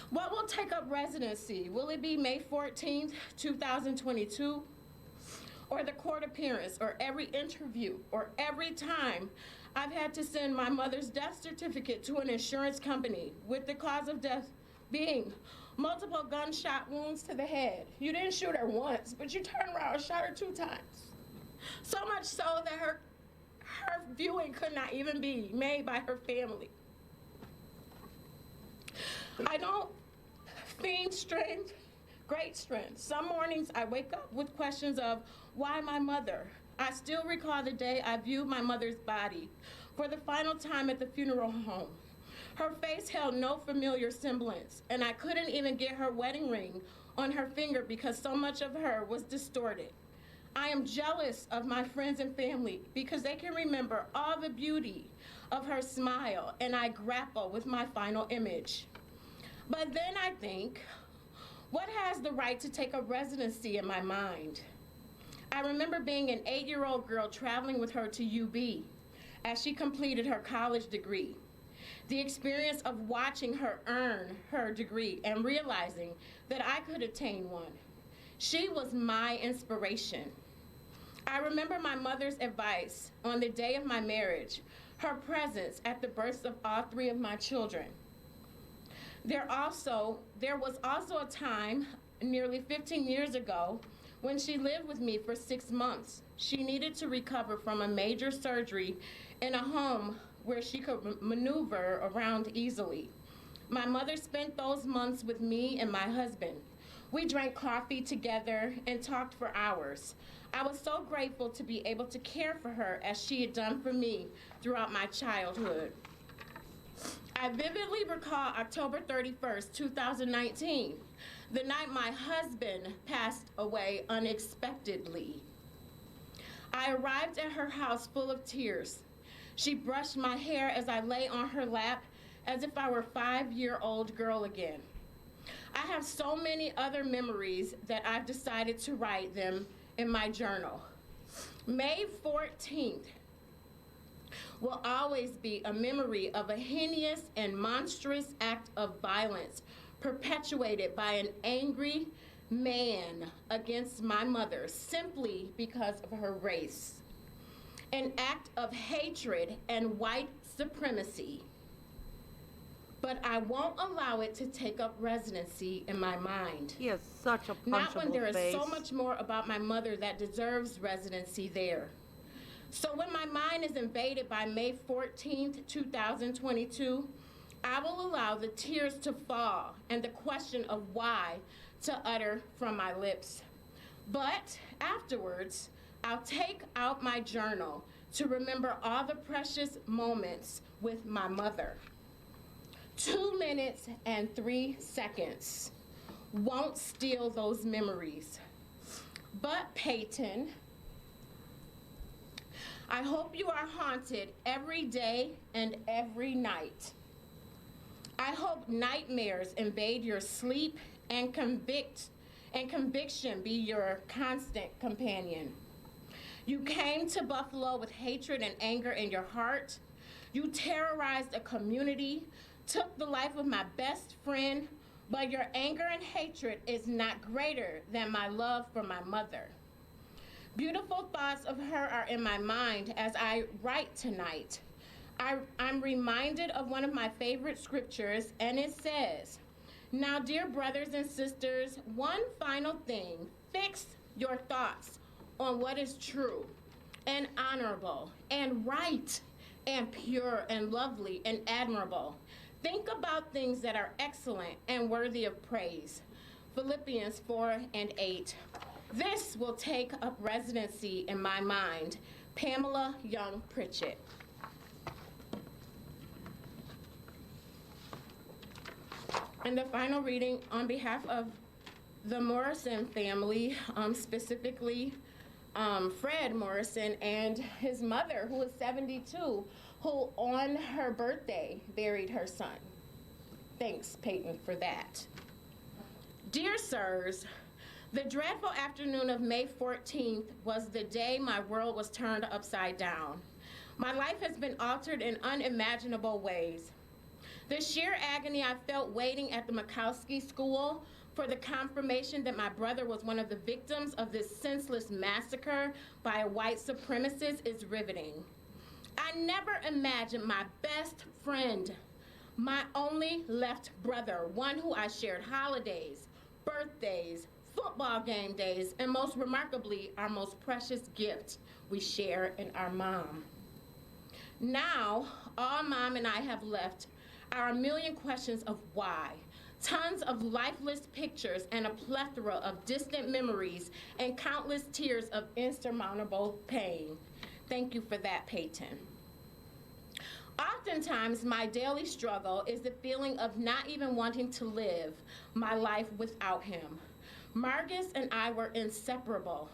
[SPEAKER 8] What will take up residency? Will it be May 14th, 2022? Or the court appearance, or every interview, or every time I've had to send my mother's death certificate to an insurance company with the cause of death being multiple gunshot wounds to the head. You didn't shoot her once, but you turned around and shot her 2 times. So much so that her viewing could not even be made by her family. I don't feign strength, great strength. Some mornings I wake up with questions of, why my mother? I still recall the day I viewed my mother's body for the final time at the funeral home. Her face held no familiar semblance, and I couldn't even get her wedding ring on her finger because so much of her was distorted. I am jealous of my friends and family because they can remember all the beauty of her smile, and I grapple with my final image. But then I think, what has the right to take up residency in my mind? I remember being an 8-year-old girl traveling with her to UB as she completed her college degree. The experience of watching her earn her degree and realizing that I could attain one. She was my inspiration. I remember my mother's advice on the day of my marriage, her presence at the births of all 3 of my children. There was also a time, nearly 15 years ago, when she lived with me for 6 months. She needed to recover from a major surgery in a home where she could maneuver around easily. My mother spent those months with me and my husband. We drank coffee together and talked for hours. I was so grateful to be able to care for her as she had done for me throughout my childhood. I vividly recall October 31st, 2019,
[SPEAKER 9] the night my husband passed away unexpectedly. I arrived at her house full of tears. She brushed my hair as I lay on her lap as if I were a 5-year-old girl again. I have so many other memories that I've decided to write them in my journal. May 14th will always be a memory of a heinous and monstrous act of violence perpetuated by an angry man against my mother simply because of her race. An act of hatred and white supremacy. But I won't allow it to take up residency in my mind.
[SPEAKER 16] He has such a punchable
[SPEAKER 9] Not when there is
[SPEAKER 16] face.
[SPEAKER 9] so much more about my mother that deserves residency there. So when my mind is invaded by May 14th, 2022, I will allow the tears to fall and the question of why to utter from my lips. But afterwards, I'll take out my journal to remember all the precious moments with my mother. 2 minutes and 3 seconds won't steal those memories. But Peyton, I hope you are haunted every day and every night. I hope nightmares invade your sleep and conviction be your constant companion. You came to Buffalo with hatred and anger in your heart. You terrorized a community, took the life of my best friend, but your anger and hatred is not greater than my love for my mother. Beautiful thoughts of her are in my mind as I write tonight. I'm reminded of one of my favorite scriptures, and it says, "Now, dear brothers and sisters, one final thing, fix your thoughts on what is true and honorable and right and pure and lovely and admirable. Think about things that are excellent and worthy of praise." Philippians 4:8. This will take up residency in my mind. Pamela Young Pritchett. And the final reading on behalf of the Morrison family, specifically Fred Morrison and his mother, who is 72, who on her birthday buried her son. Thanks, Peyton, for that. Dear sirs, the dreadful afternoon of May 14th was the day my world was turned upside down. My life has been altered in unimaginable ways. The sheer agony I felt waiting at the Makowski School for the confirmation that my brother was one of the victims of this senseless massacre by a white supremacist is riveting. I never imagined my best friend, my only left brother, one who I shared holidays, birthdays, football game days, and most remarkably, our most precious gift we share in our mom. Now, all Mom and I have left are a million questions of why, tons of lifeless pictures and a plethora of distant memories and countless tears of insurmountable pain. Thank you for that, Peyton. Oftentimes, my daily struggle is the feeling of not even wanting to live my life without him. Margus and I were inseparable.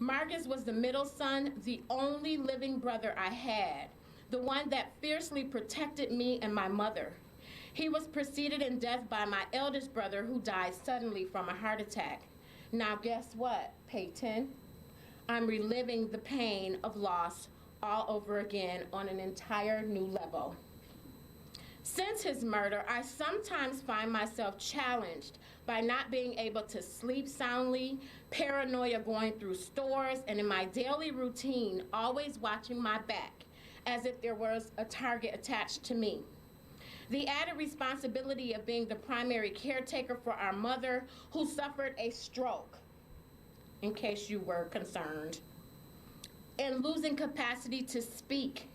[SPEAKER 9] Margus was the middle son, the only living brother I had, the one that fiercely protected me and my mother. He was preceded in death by my eldest brother, who died suddenly from a heart attack. Now guess what, Peyton? I'm reliving the pain of loss all over again on an entire new level. Since his murder, I sometimes find myself challenged by not being able to sleep soundly, paranoia going through stores, and in my daily routine, always watching my back as if there was a target attached to me. The added responsibility of being the primary caretaker for our mother, who suffered a stroke, in case you were concerned, and losing capacity to speak.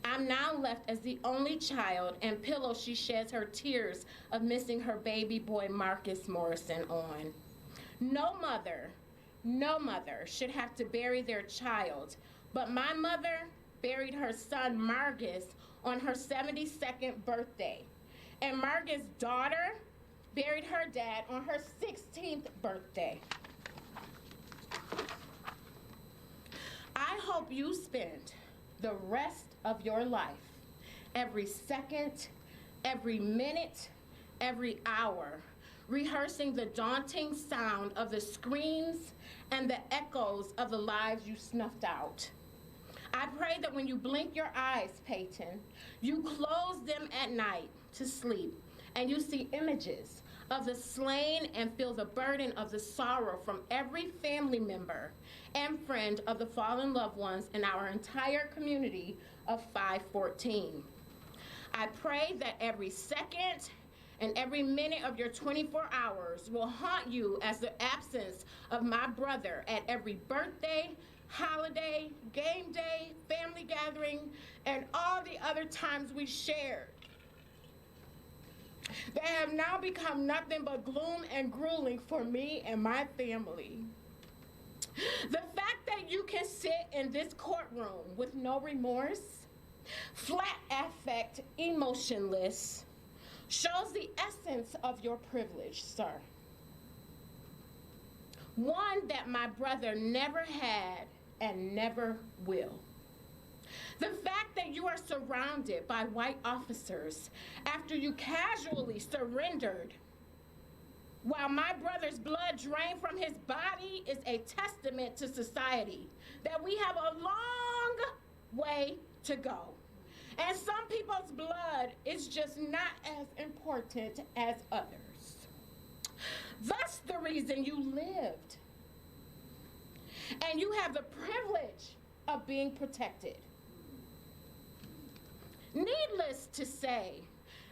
[SPEAKER 9] I'm now left as the only child and pillow she sheds her tears of missing her baby boy Marcus Morrison on. No mother should have to bury their child, but my mother buried her son Margus on her 72nd birthday. And Margus' daughter
[SPEAKER 8] buried her dad on her 16th birthday. I hope you spend the rest of your life, every second, every minute, every hour, rehearsing the daunting sound of the screams and the echoes of the lives you snuffed out. I pray that when you blink your eyes, Peyton, you close them at night to sleep, and you see images of the slain and feel the burden of the sorrow from every family member and friend of the fallen loved ones in our entire community of 514. I pray that every second and every minute of your 24 hours will haunt you as the absence of my brother at every birthday, holiday, game day, family gathering, and all the other times we shared that have now become nothing but gloom and grueling for me and my family. The fact that you can sit in this courtroom with no remorse, flat affect, emotionless, shows the essence of your privilege, sir. One that my brother never had and never will. The fact that you are surrounded by white officers after you casually surrendered while my brother's blood drained from his body is a testament to society that we have a long way to go. And some people's blood is just not as important as others. Thus the reason you lived. And you have the privilege of being protected. Needless to say,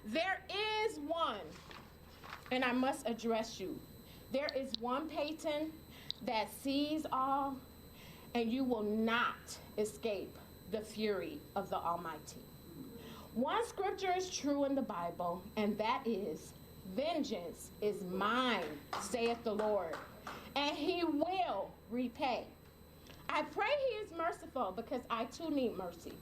[SPEAKER 8] there is one, and I must address you, there is one Peyton that sees all, and you will not escape the fury of the Almighty. One scripture is true in the Bible, and that is, vengeance is mine, saith the Lord, and he will repay. I pray he is merciful because I too need mercy.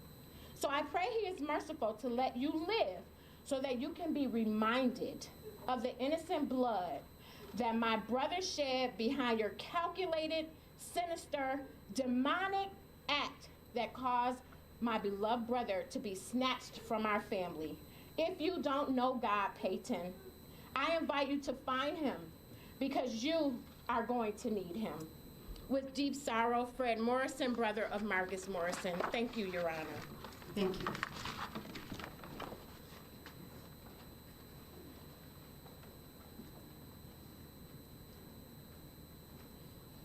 [SPEAKER 8] So I pray he is merciful to let you live so that you can be reminded of the innocent blood that my brother shed behind your calculated, sinister, demonic act that caused my beloved brother to be snatched from our family. If you don't know God, Peyton, I invite you to find him because you are going to need him. With deep sorrow, Fred Morrison, brother of Marcus Morrison. Thank you, Your Honor.
[SPEAKER 9] Thank you.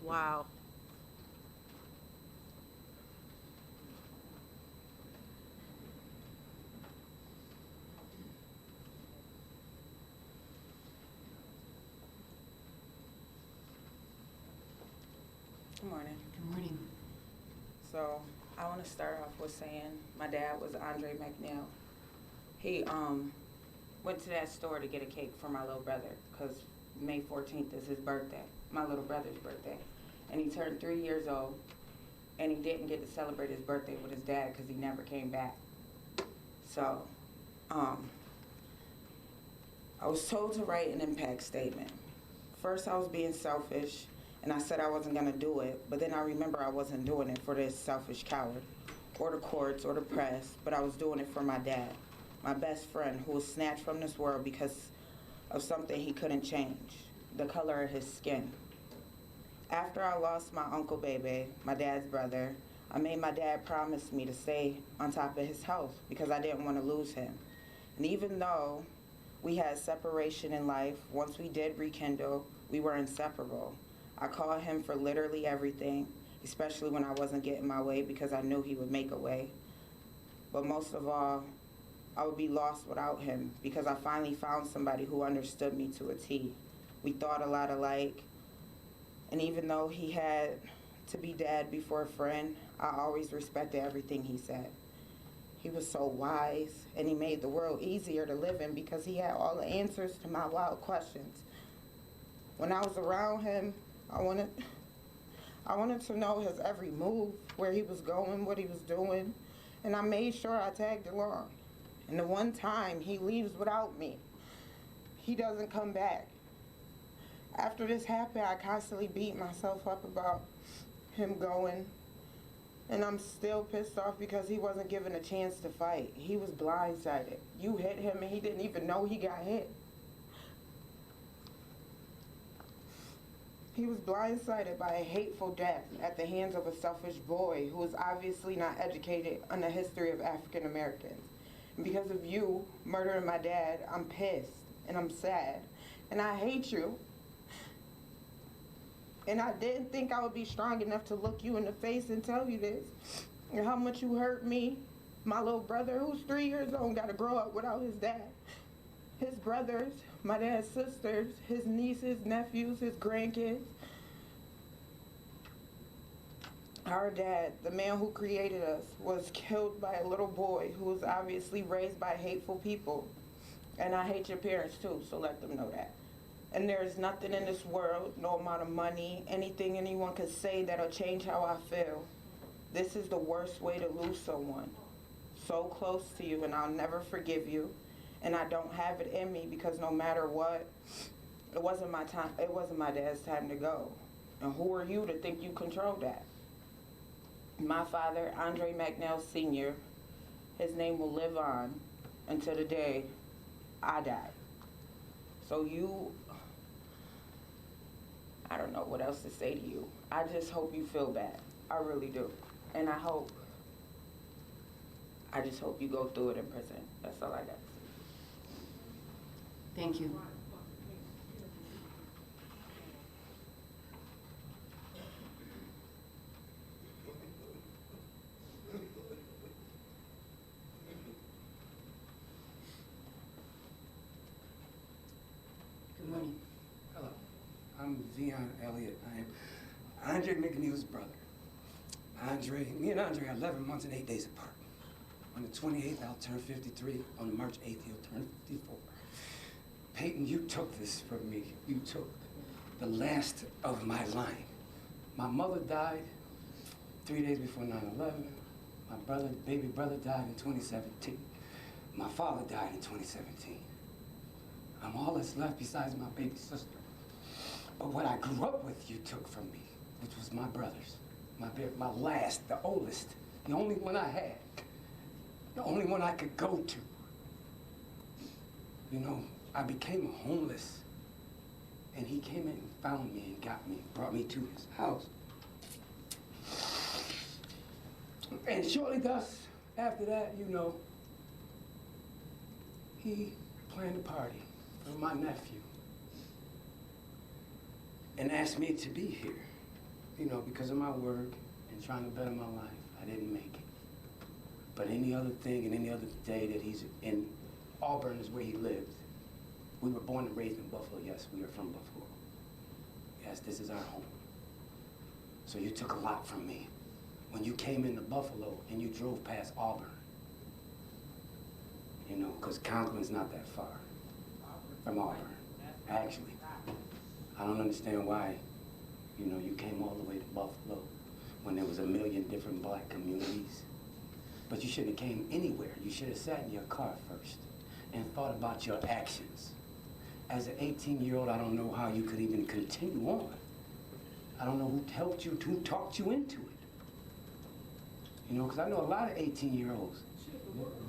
[SPEAKER 16] Wow.
[SPEAKER 19] Good morning.
[SPEAKER 9] Good morning.
[SPEAKER 19] So I want to start off with saying my dad was Andre McNeil. He went to that store to get a cake for my little brother because May 14th is his birthday, my little brother's birthday. And he turned 3 years old, and he didn't get to celebrate his birthday with his dad because he never came back. So I was told to write an impact statement. First, I was being selfish, and I said I wasn't going to do it, but then I remember I wasn't doing it for this selfish coward or the courts or the press, but I was doing it for my dad, my best friend who was snatched from this world because of something he couldn't change, the color of his skin. After I lost my Uncle Bebe, my dad's brother, I made my dad promise me to stay on top of his health because I didn't want to lose him. And even though we had separation in life, once we did rekindle, we were inseparable. I called him for literally everything, especially when I wasn't getting my way because I knew he would make a way. But most of all, I would be lost without him because I finally found somebody who understood me to a T. We thought a lot alike, and even though he had to be dad before a friend, I always respected everything he said. He was so wise, and he made the world easier to live in because he had all the answers to my wild questions. When I was around him, I wanted to know his every move, where he was going, what he was doing, and I made sure I tagged along. And the one time he leaves without me, he doesn't come back. After this happened, I constantly beat myself up about him going. And I'm still pissed off because he wasn't given a chance to fight. He was blindsided. You hit him and he didn't even know he got hit. He was blindsided by a hateful death at the hands of a selfish boy who was obviously not educated on the history of African Americans. And because of you murdering my dad, I'm pissed and I'm sad and I hate you. And I didn't think I would be strong enough to look you in the face and tell you this. And how much you hurt me. My little brother, who's 3 years old, got to grow up without his dad. His brothers, my dad's sisters, his nieces, nephews, his grandkids. Our dad, the man who created us, was killed by a little boy who was obviously raised by hateful people. And I hate your parents too, so let them know that. And there is nothing in this world, no amount of money, anything anyone could say that'll change how I feel. This is the worst way to lose someone. So close to you, and I'll never forgive you. And I don't have it in me because no matter what, it wasn't my time. It wasn't my dad's time to go. And who are you to think you control that? My father, Andre McNeil Sr., his name will live on until the day I die. So you, I don't know what else to say to you. I just hope you feel bad. I really do. And I just hope you go through it in prison. That's all I got to say.
[SPEAKER 3] Thank you.
[SPEAKER 20] Good morning. Hello. I'm Vion Elliott. I am Andre McNeil's brother. Me and Andre are 11 months and 8 days apart. On the 28th, I'll turn 53. On March 8th, he'll turn 54. Peyton, you took this from me. You took the last of my line. My mother died 3 days before 9/11. My baby brother died in 2017. My father died in 2017. I'm all that's left besides my baby sister. But what I grew up with, you took from me, which was my brothers. My last, the oldest, the only one I had, the only one I could go to. You know, I became homeless, and he came in and found me and got me, brought me to his house. And shortly thus, after that, you know, he planned a party for my nephew and asked me to be here. You know, because of my work and trying to better my life, I didn't make it. But any other thing and any other day that he's in Auburn is where he lived. We were born and raised in Buffalo. Yes, we are from Buffalo. Yes, this is our home. So you took a lot from me. When you came into Buffalo and you drove past Auburn, you know, because Conklin's not that far from Auburn, actually. I don't understand why, you know, you came all the way to Buffalo when there was a million different black communities. But you shouldn't have came anywhere. You should have sat in your car first and thought about your actions. As an 18-year-old, I don't know how you could even continue on. I don't know who helped you, who talked you into it. You know, because I know a lot of 18-year-olds,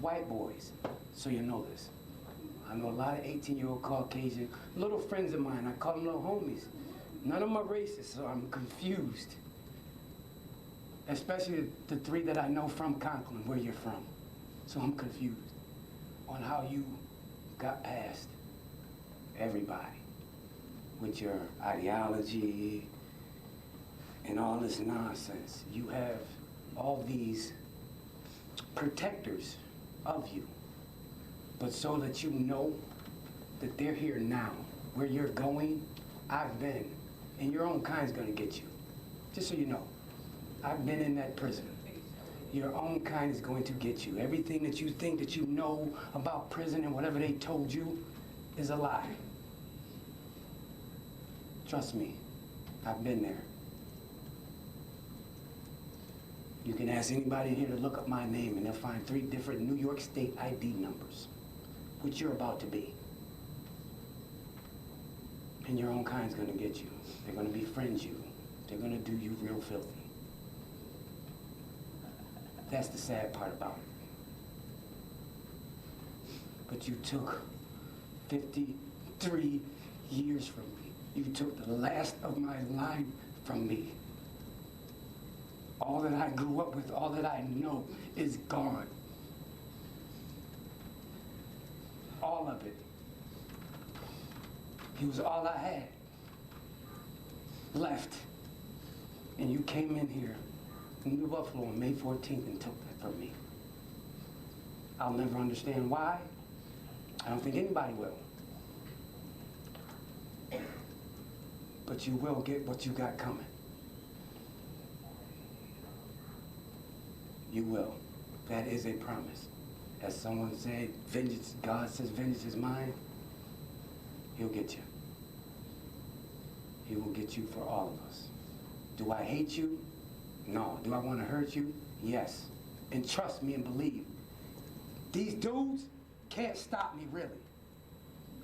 [SPEAKER 20] white boys, so you know this. I know a lot of 18-year-old Caucasian, little friends of mine, I call them little homies. None of them are racist, so I'm confused. Especially the three that I know from Conklin, where you're from. So I'm confused on how you got past everybody with your ideology and all this nonsense. You have all these protectors of you, but so that you know that they're here now. Where you're going, I've been, and your own kind's gonna get you. Just so you know, I've been in that prison. Your own kind is going to get you. Everything that you think that you know about prison and whatever they told you is a lie. Trust me, I've been there. You can ask anybody in here to look up my name and they'll find 3 different New York State ID numbers, which you're about to be. And your own kind's gonna get you. They're gonna befriend you. They're gonna do you real filthy. That's the sad part about it. But you took 53 years from me. You took the last of my line from me. All that I grew up with, all that I know is gone. All of it. He was all I had left. And you came in here in New Buffalo on May 14th and took that from me. I'll never understand why. I don't think anybody will. But you will get what you got coming. You will. That is a promise. As someone said, vengeance, God says vengeance is mine. He'll get you. He will get you for all of us. Do I hate you? No. Do I want to hurt you? Yes. And trust me and believe. These dudes can't stop me, really.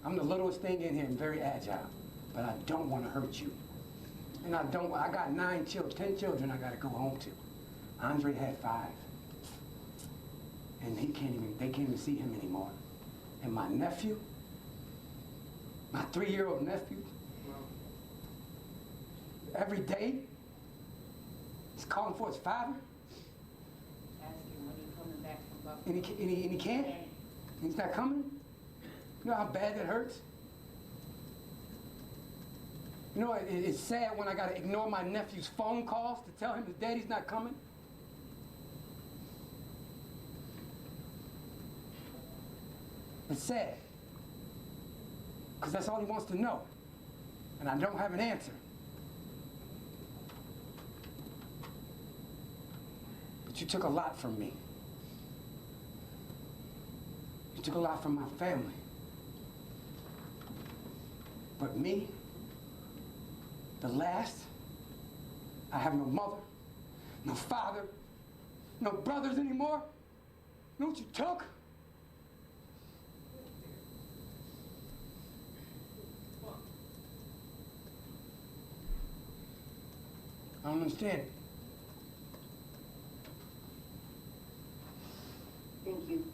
[SPEAKER 20] I'm the littlest thing in here and very agile, but I don't want to hurt you. And I got 10 children I got to go home to. Andre had 5. And they can't even see him anymore. And my nephew, my 3-year-old nephew, every day, he's calling for his father.
[SPEAKER 10] Ask him when he's coming back from Buffalo.
[SPEAKER 20] And he can't? He's not coming? You know how bad that hurts? You know, it's sad when I gotta ignore my nephew's phone calls to tell him his daddy's not coming. It's sad. Because that's all he wants to know. And I don't have an answer. But you took a lot from me. You took a lot from my family. But me, the last, I have no mother, no father, no brothers anymore. You know what you took? I don't understand it.
[SPEAKER 10] Thank you.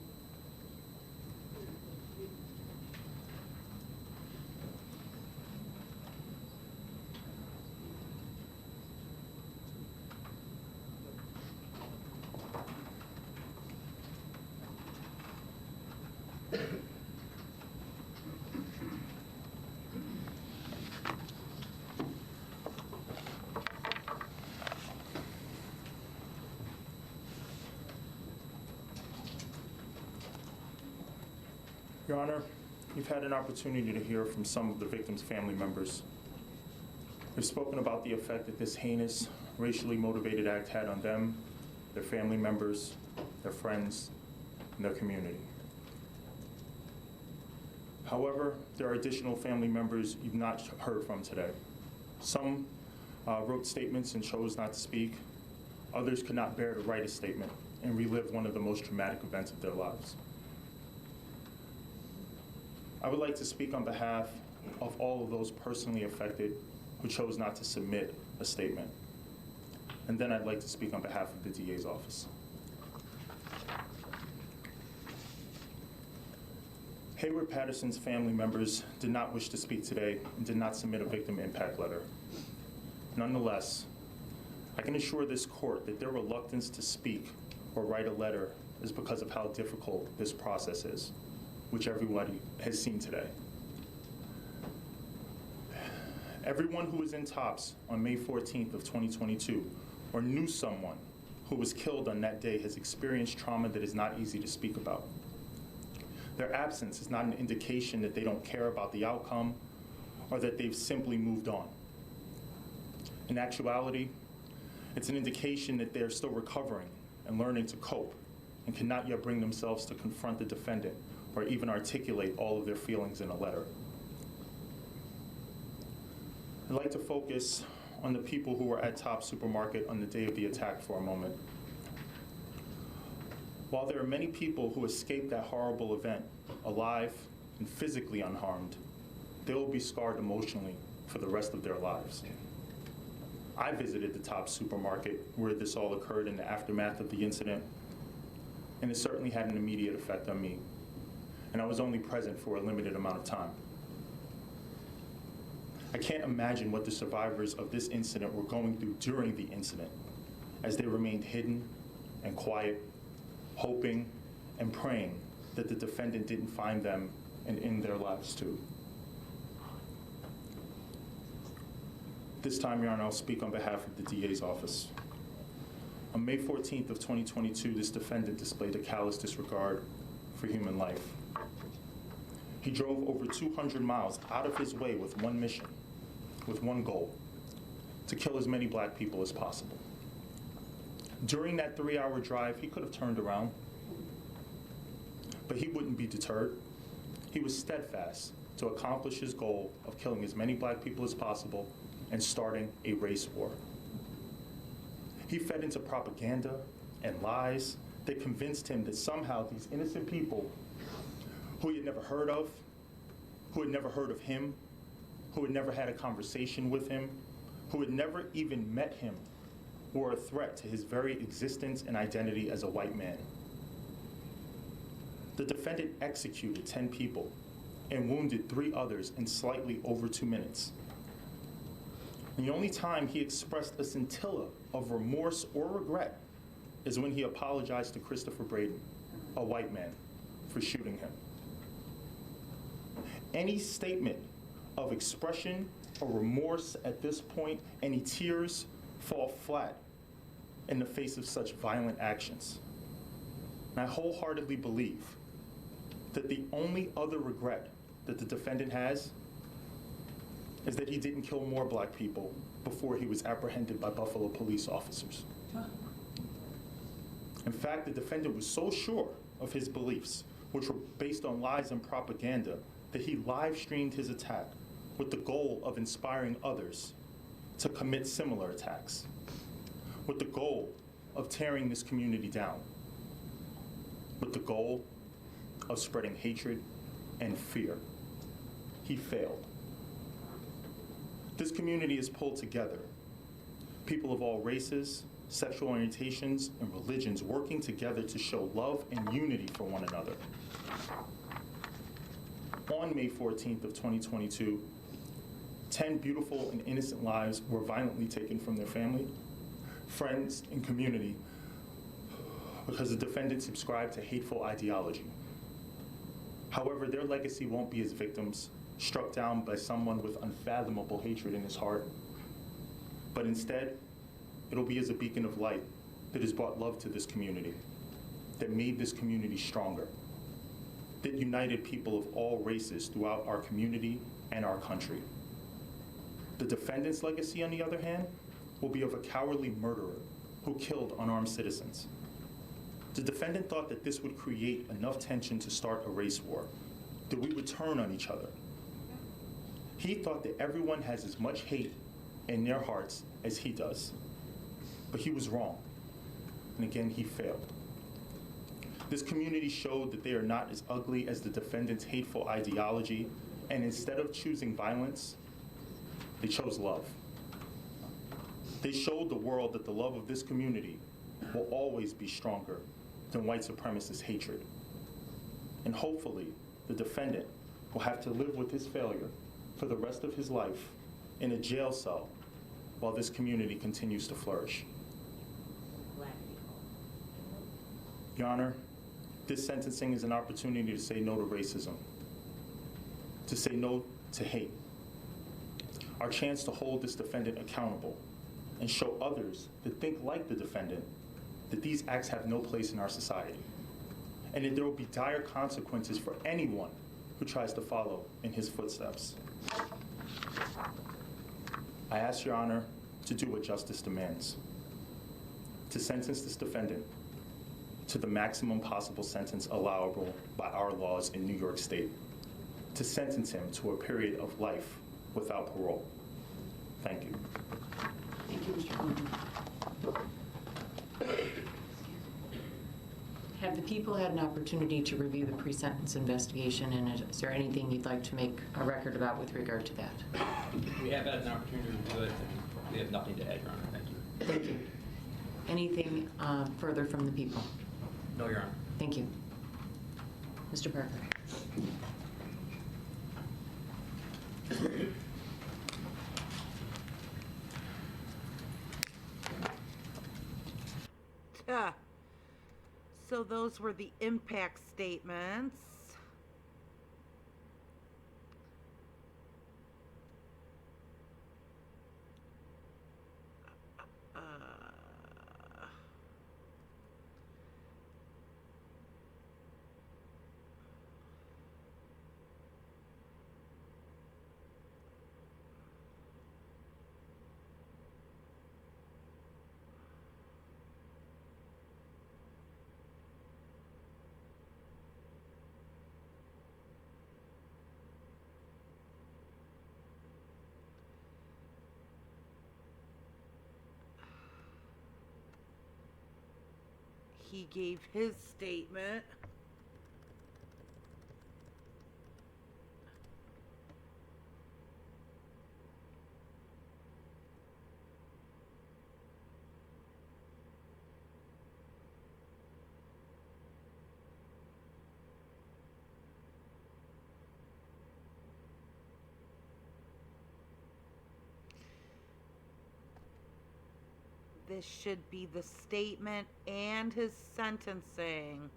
[SPEAKER 5] Your Honor, you've had an opportunity to hear from some of the victims' family members. They've spoken about the effect that this heinous, racially motivated act had on them, their family members, their friends, and their community. However, there are additional family members you've not heard from today. Some wrote statements and chose not to speak. Others could not bear to write a statement and relive one of the most traumatic events of their lives. I would like to speak on behalf of all of those personally affected who chose not to submit a statement. And then I'd like to speak on behalf of the DA's office. Hayward Patterson's family members did not wish to speak today and did not submit a victim impact letter. Nonetheless, I can assure this court that their reluctance to speak or write a letter is because of how difficult this process is, which everybody has seen today. Everyone who was in TOPS on May 14th of 2022 or knew someone who was killed on that day has experienced trauma that is not easy to speak about. Their absence is not an indication that they don't care about the outcome or that they've simply moved on. In actuality, it's an indication that they're still recovering and learning to cope and cannot yet bring themselves to confront the defendant or even articulate all of their feelings in a letter. I'd like to focus on the people who were at Tops Supermarket on the day of the attack for a moment. While there are many people who escaped that horrible event alive and physically unharmed, they will be scarred emotionally for the rest of their lives. I visited the Tops supermarket where this all occurred in the aftermath of the incident, and it certainly had an immediate effect on me, and I was only present for a limited amount of time. I can't imagine what the survivors of this incident were going through during the incident, as they remained hidden and quiet, hoping and praying that the defendant didn't find them and end their lives too. This time, Your Honor, I'll speak on behalf of the DA's office. On May 14th of 2022, this defendant displayed a callous disregard for human life. He drove over 200 miles out of his way with one mission, with one goal: to kill as many black people as possible. During that 3-hour drive, he could have turned around, but he wouldn't be deterred. He was steadfast to accomplish his goal of killing as many black people as possible and starting a race war. He fed into propaganda and lies that convinced him that somehow these innocent people who he had never heard of, who had never heard of him, who had never had a conversation with him, who had never even met him, were a threat to his very existence and identity as a white man. The defendant executed 10 people and wounded 3 others in slightly over 2 minutes. And the only time he expressed a scintilla of remorse or regret is when he apologized to Christopher Braden, a white man, for shooting him. Any statement of expression or remorse at this point, any tears, fall flat in the face of such violent actions. And I wholeheartedly believe that the only other regret that the defendant has is that he didn't kill more black people before he was apprehended by Buffalo police officers. In fact, the defendant was so sure of his beliefs, which were based on lies and propaganda, that he live-streamed his attack with the goal of inspiring others to commit similar attacks, with the goal of tearing this community down, with the goal of spreading hatred and fear. He failed. This community is pulled together. People of all races, sexual orientations, and religions working together to show love and unity for one another. On May 14th of 2022, 10 beautiful and innocent lives were violently taken from their family, friends, and community because the defendant subscribed to hateful ideology. However, their legacy won't be as victims struck down by someone with unfathomable hatred in his heart, but instead, it'll be as a beacon of light that has brought love to this community, that made this community stronger, that united people of all races throughout our community and our country. The defendant's legacy, on the other hand, will be of a cowardly murderer who killed unarmed citizens. The defendant thought that this would create enough tension to start a race war, that we would turn on each other. He thought that everyone has as much hate in their hearts as he does. But he was wrong. And again, he failed. This community showed that they are not as ugly as the defendant's hateful ideology, and instead of choosing violence, they chose love. They showed the world that the love of this community will always be stronger than white supremacist hatred. And hopefully, the defendant will have to live with his failure for the rest of his life in a jail cell while this community continues to flourish. Your Honor, this sentencing is an opportunity to say no to racism, to say no to hate. Our chance to hold this defendant accountable and show others that think like the defendant that these acts have no place in our society, and that there will be dire consequences for anyone who tries to follow in his footsteps. I ask Your Honor to do what justice demands, to sentence this defendant to the maximum possible sentence allowable by our laws in New York State, to sentence him to a period of life without parole. Thank you.
[SPEAKER 3] Thank you, Mr. Coleman. Have the people had an opportunity to review the pre-sentence investigation, and is there anything you'd like to make a record about with regard to that?
[SPEAKER 4] We have had an opportunity to review it, and we have nothing to add, Your Honor. Thank you.
[SPEAKER 3] Thank you. Anything further from the people?
[SPEAKER 4] No, Your Honor.
[SPEAKER 3] Thank you. Mr. Parker.
[SPEAKER 16] So those were the impact statements. He gave his statement. This should be the statement and his sentencing.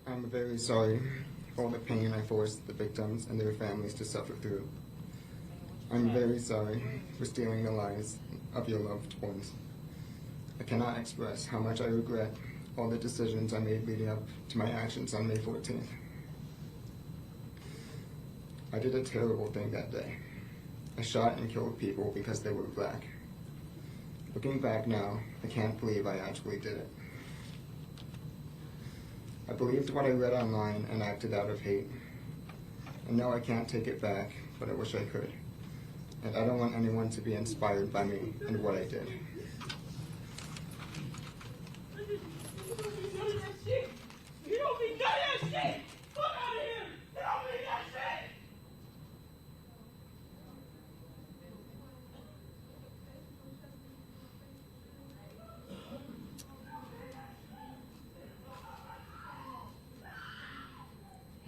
[SPEAKER 21] I'm very sorry for all the pain I forced the victims and their families to suffer through. I'm very sorry for stealing the lives of your loved ones. I cannot express how much I regret all the decisions I made leading up to my actions on May 14th. I did a terrible thing that day. I shot and killed people because they were black. Looking back now, I can't believe I actually did it. I believed what I read online and acted out of hate. I know I can't take it back, but I wish I could. And I don't want anyone to be inspired by me and what I did.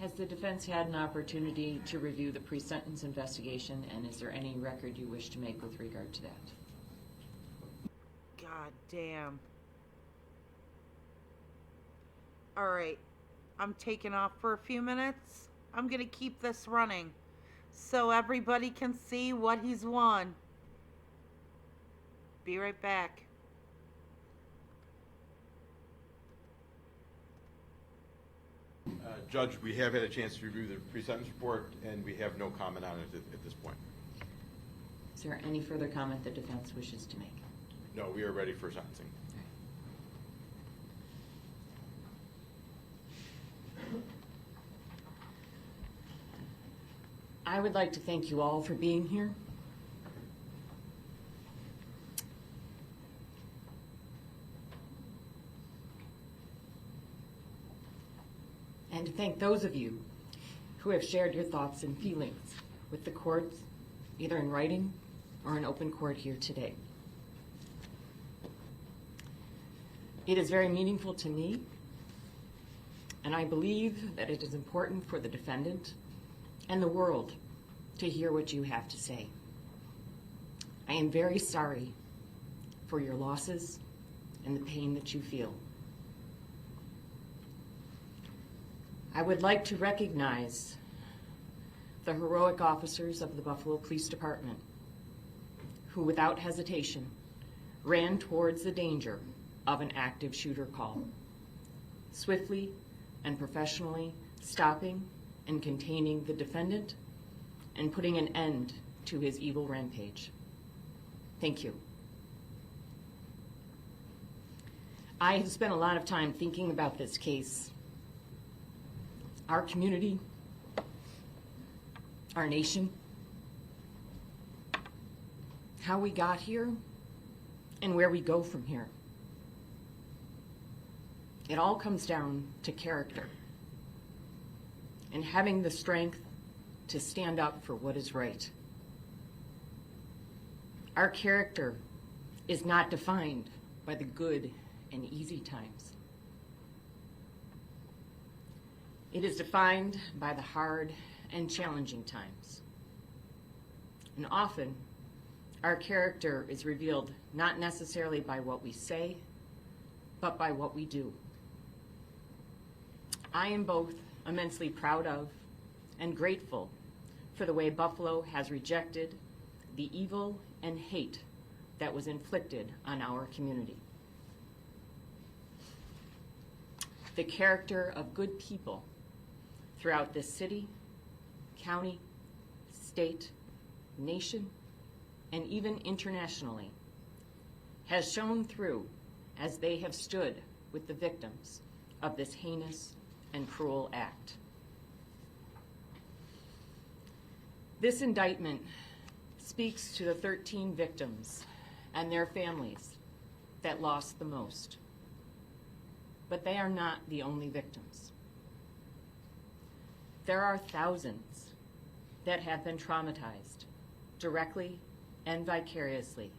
[SPEAKER 3] Has the defense had an opportunity to review the pre-sentence investigation, and is there any record you wish to make with regard to that?
[SPEAKER 16] God damn. All right, I'm taking off for a few minutes. I'm gonna keep this running so everybody can see what he's won. Be right back.
[SPEAKER 22] Judge, we have had a chance to review the pre-sentence report, and we have no comment on it at this point.
[SPEAKER 3] Is there any further comment the defense wishes to make?
[SPEAKER 22] No, we are ready for sentencing.
[SPEAKER 3] I would like to thank you all for being here. And to thank those of you who have shared your thoughts and feelings with the courts, either in writing or in open court here today. It is very meaningful to me, and I believe that it is important for the defendant and the world to hear what you have to say. I am very sorry for your losses and the pain that you feel. I would like to recognize the heroic officers of the Buffalo Police Department who, without hesitation, ran towards the danger of an active shooter call, swiftly and professionally stopping and containing the defendant and putting an end to his evil rampage. Thank you. I have spent a lot of time thinking about this case, our community, our nation, how we got here, and where we go from here. It all comes down to character and having the strength to stand up for what is right. Our character is not defined by the good and easy times. It is defined by the hard and challenging times. And often, our character is revealed not necessarily by what we say, but by what we do. I am both immensely proud of and grateful for the way Buffalo has rejected the evil and hate that was inflicted on our community. The character of good people throughout this city, county, state, nation, and even internationally has shown through as they have stood with the victims of this heinous and cruel act. This indictment speaks to the 13 victims and their families that lost the most. But they are not the only victims. There are thousands that have been traumatized directly and vicariously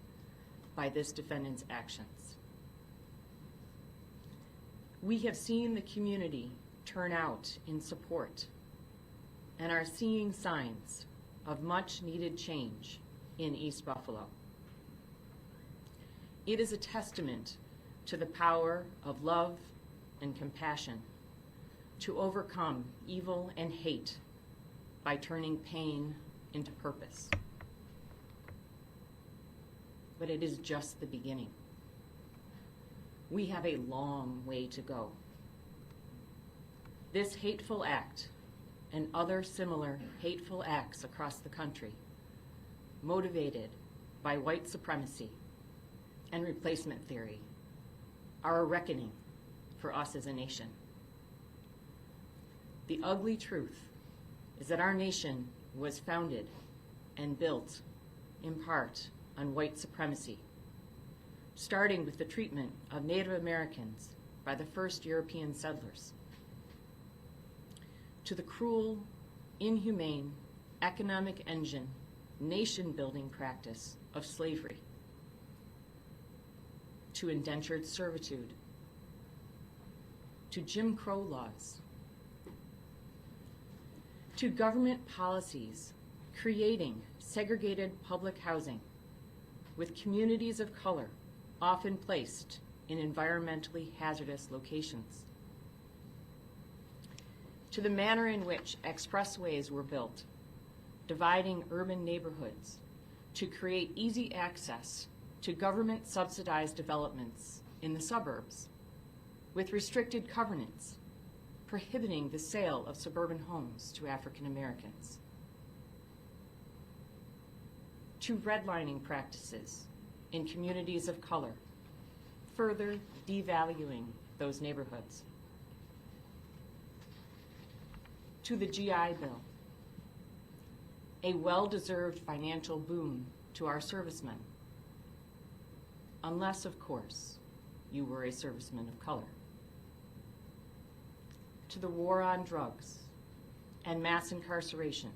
[SPEAKER 3] by this defendant's actions. We have seen the community turn out in support and are seeing signs of much needed change in East Buffalo. It is a testament to the power of love and compassion to overcome evil and hate by turning pain into purpose. But it is just the beginning. We have a long way to go. This hateful act and other similar hateful acts across the country, motivated by white supremacy and replacement theory, are a reckoning for us as a nation. The ugly truth is that our nation was founded and built in part on white supremacy, starting with the treatment of Native Americans by the first European settlers, to the cruel, inhumane, economic engine, nation-building practice of slavery, to indentured servitude, to Jim Crow laws, to government policies creating segregated public housing with communities of color often placed in environmentally hazardous locations, to the manner in which expressways were built, dividing urban neighborhoods to create easy access to government-subsidized developments in the suburbs, with restricted covenants prohibiting the sale of suburban homes to African Americans, to redlining practices in communities of color, further devaluing those neighborhoods, to the GI Bill, a well-deserved financial boon to our servicemen, unless, of course, you were a serviceman of color, to the war on drugs and mass incarceration,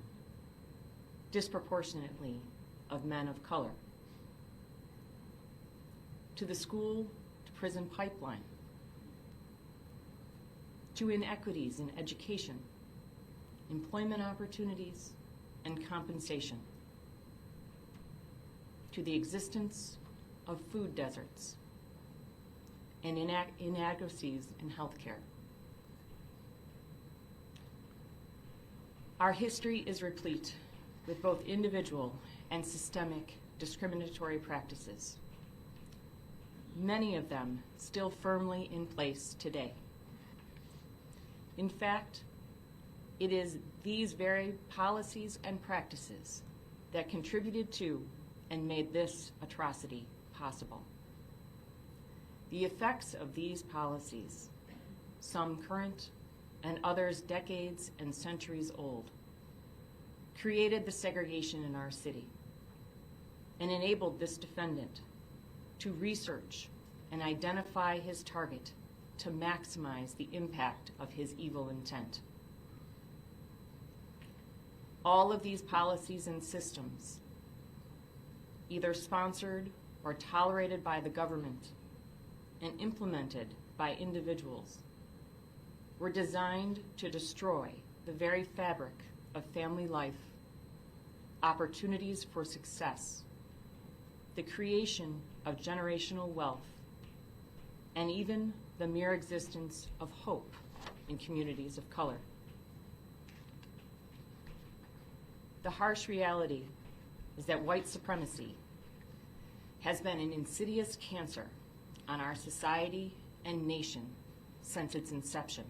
[SPEAKER 3] disproportionately of men of color, to the school-to-prison pipeline, to inequities in education, employment opportunities, and compensation, to the existence of food deserts and inadequacies in healthcare. Our history is replete with both individual and systemic discriminatory practices, many of them still firmly in place today. In fact, it is these very policies and practices that contributed to and made this atrocity possible. The effects of these policies, some current and others decades and centuries old, created the segregation in our city and enabled this defendant to research and identify his target to maximize the impact of his evil intent. All of these policies and systems, either sponsored or tolerated by the government and implemented by individuals, were designed to destroy the very fabric of family life, opportunities for success, the creation of generational wealth, and even the mere existence of hope in communities of color. The harsh reality is that white supremacy has been an insidious cancer on our society and nation since its inception.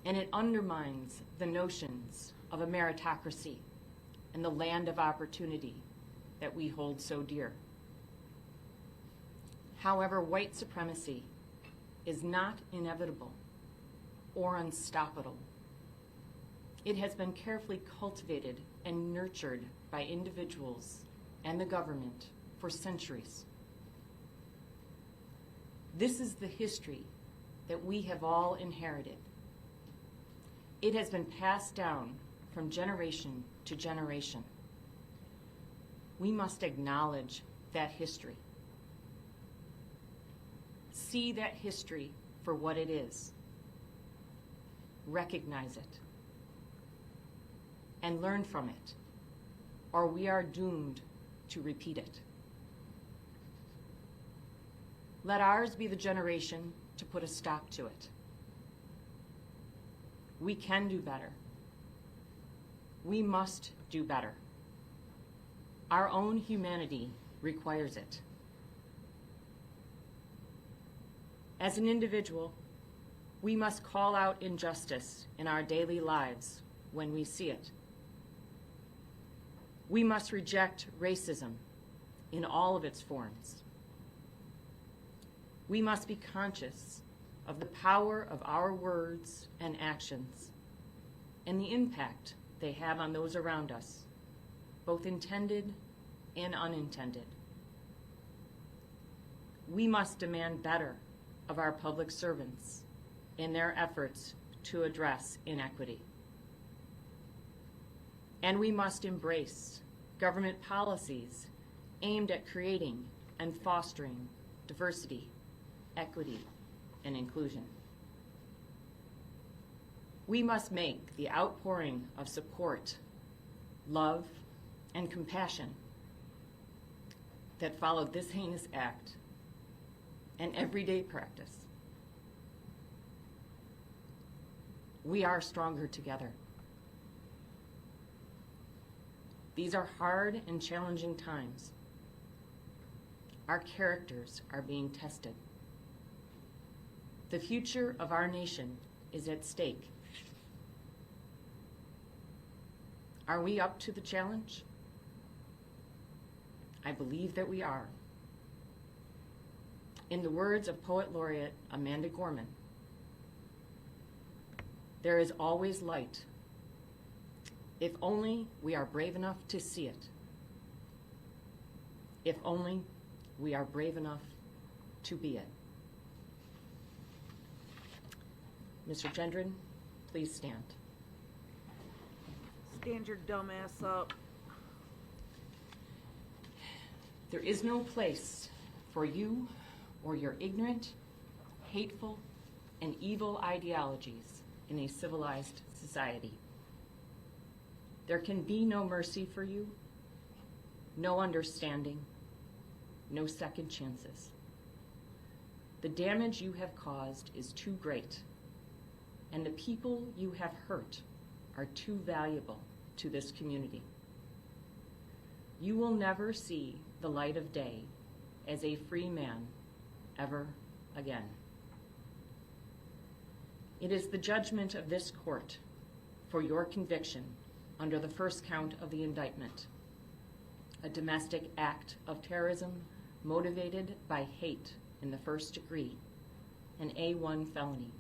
[SPEAKER 3] And it undermines the notions of a meritocracy and the land of opportunity that we hold so dear. However, white supremacy is not inevitable or unstoppable. It has been carefully cultivated and nurtured by individuals and the government for centuries. This is the history that we have all inherited. It has been passed down from generation to generation. We must acknowledge that history. See that history for what it is. Recognize it. And learn from it, or we are doomed to repeat it. Let ours be the generation to put a stop to it. We can do better. We must do better. Our own humanity requires it. As an individual, we must call out injustice in our daily lives when we see it. We must reject racism in all of its forms. We must be conscious of the power of our words and actions and the impact they have on those around us, both intended and unintended. We must demand better of our public servants in their efforts to address inequity. And we must embrace government policies aimed at creating and fostering diversity, equity, and inclusion. We must make the outpouring of support, love, and compassion that followed this heinous act an everyday practice. We are stronger together. These are hard and challenging times. Our characters are being tested. The future of our nation is at stake. Are we up to the challenge? I believe that we are. In the words of Poet Laureate Amanda Gorman, there is always light, if only we are brave enough to see it. If only we are brave enough to be it. Mr. Gendron, please stand.
[SPEAKER 16] Stand your dumb ass up.
[SPEAKER 3] There is no place for you or your ignorant, hateful, and evil ideologies in a civilized society. There can be no mercy for you, no understanding, no second chances. The damage you have caused is too great, and the people you have hurt are too valuable to this community. You will never see the light of day as a free man ever again. It is the judgment of this court for your conviction under the first count of the indictment, a domestic act of terrorism motivated by hate in the first degree, an A1 felony,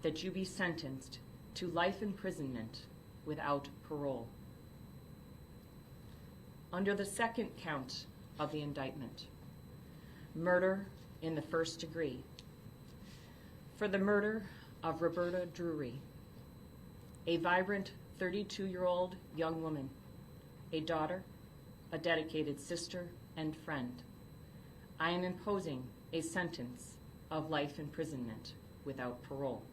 [SPEAKER 3] that you be sentenced to life imprisonment without parole. Under the second count of the indictment, murder in the first degree, for the murder of Roberta Drury, a vibrant 32-year-old young woman, a daughter, a dedicated sister and friend, I am imposing a sentence of life imprisonment without parole.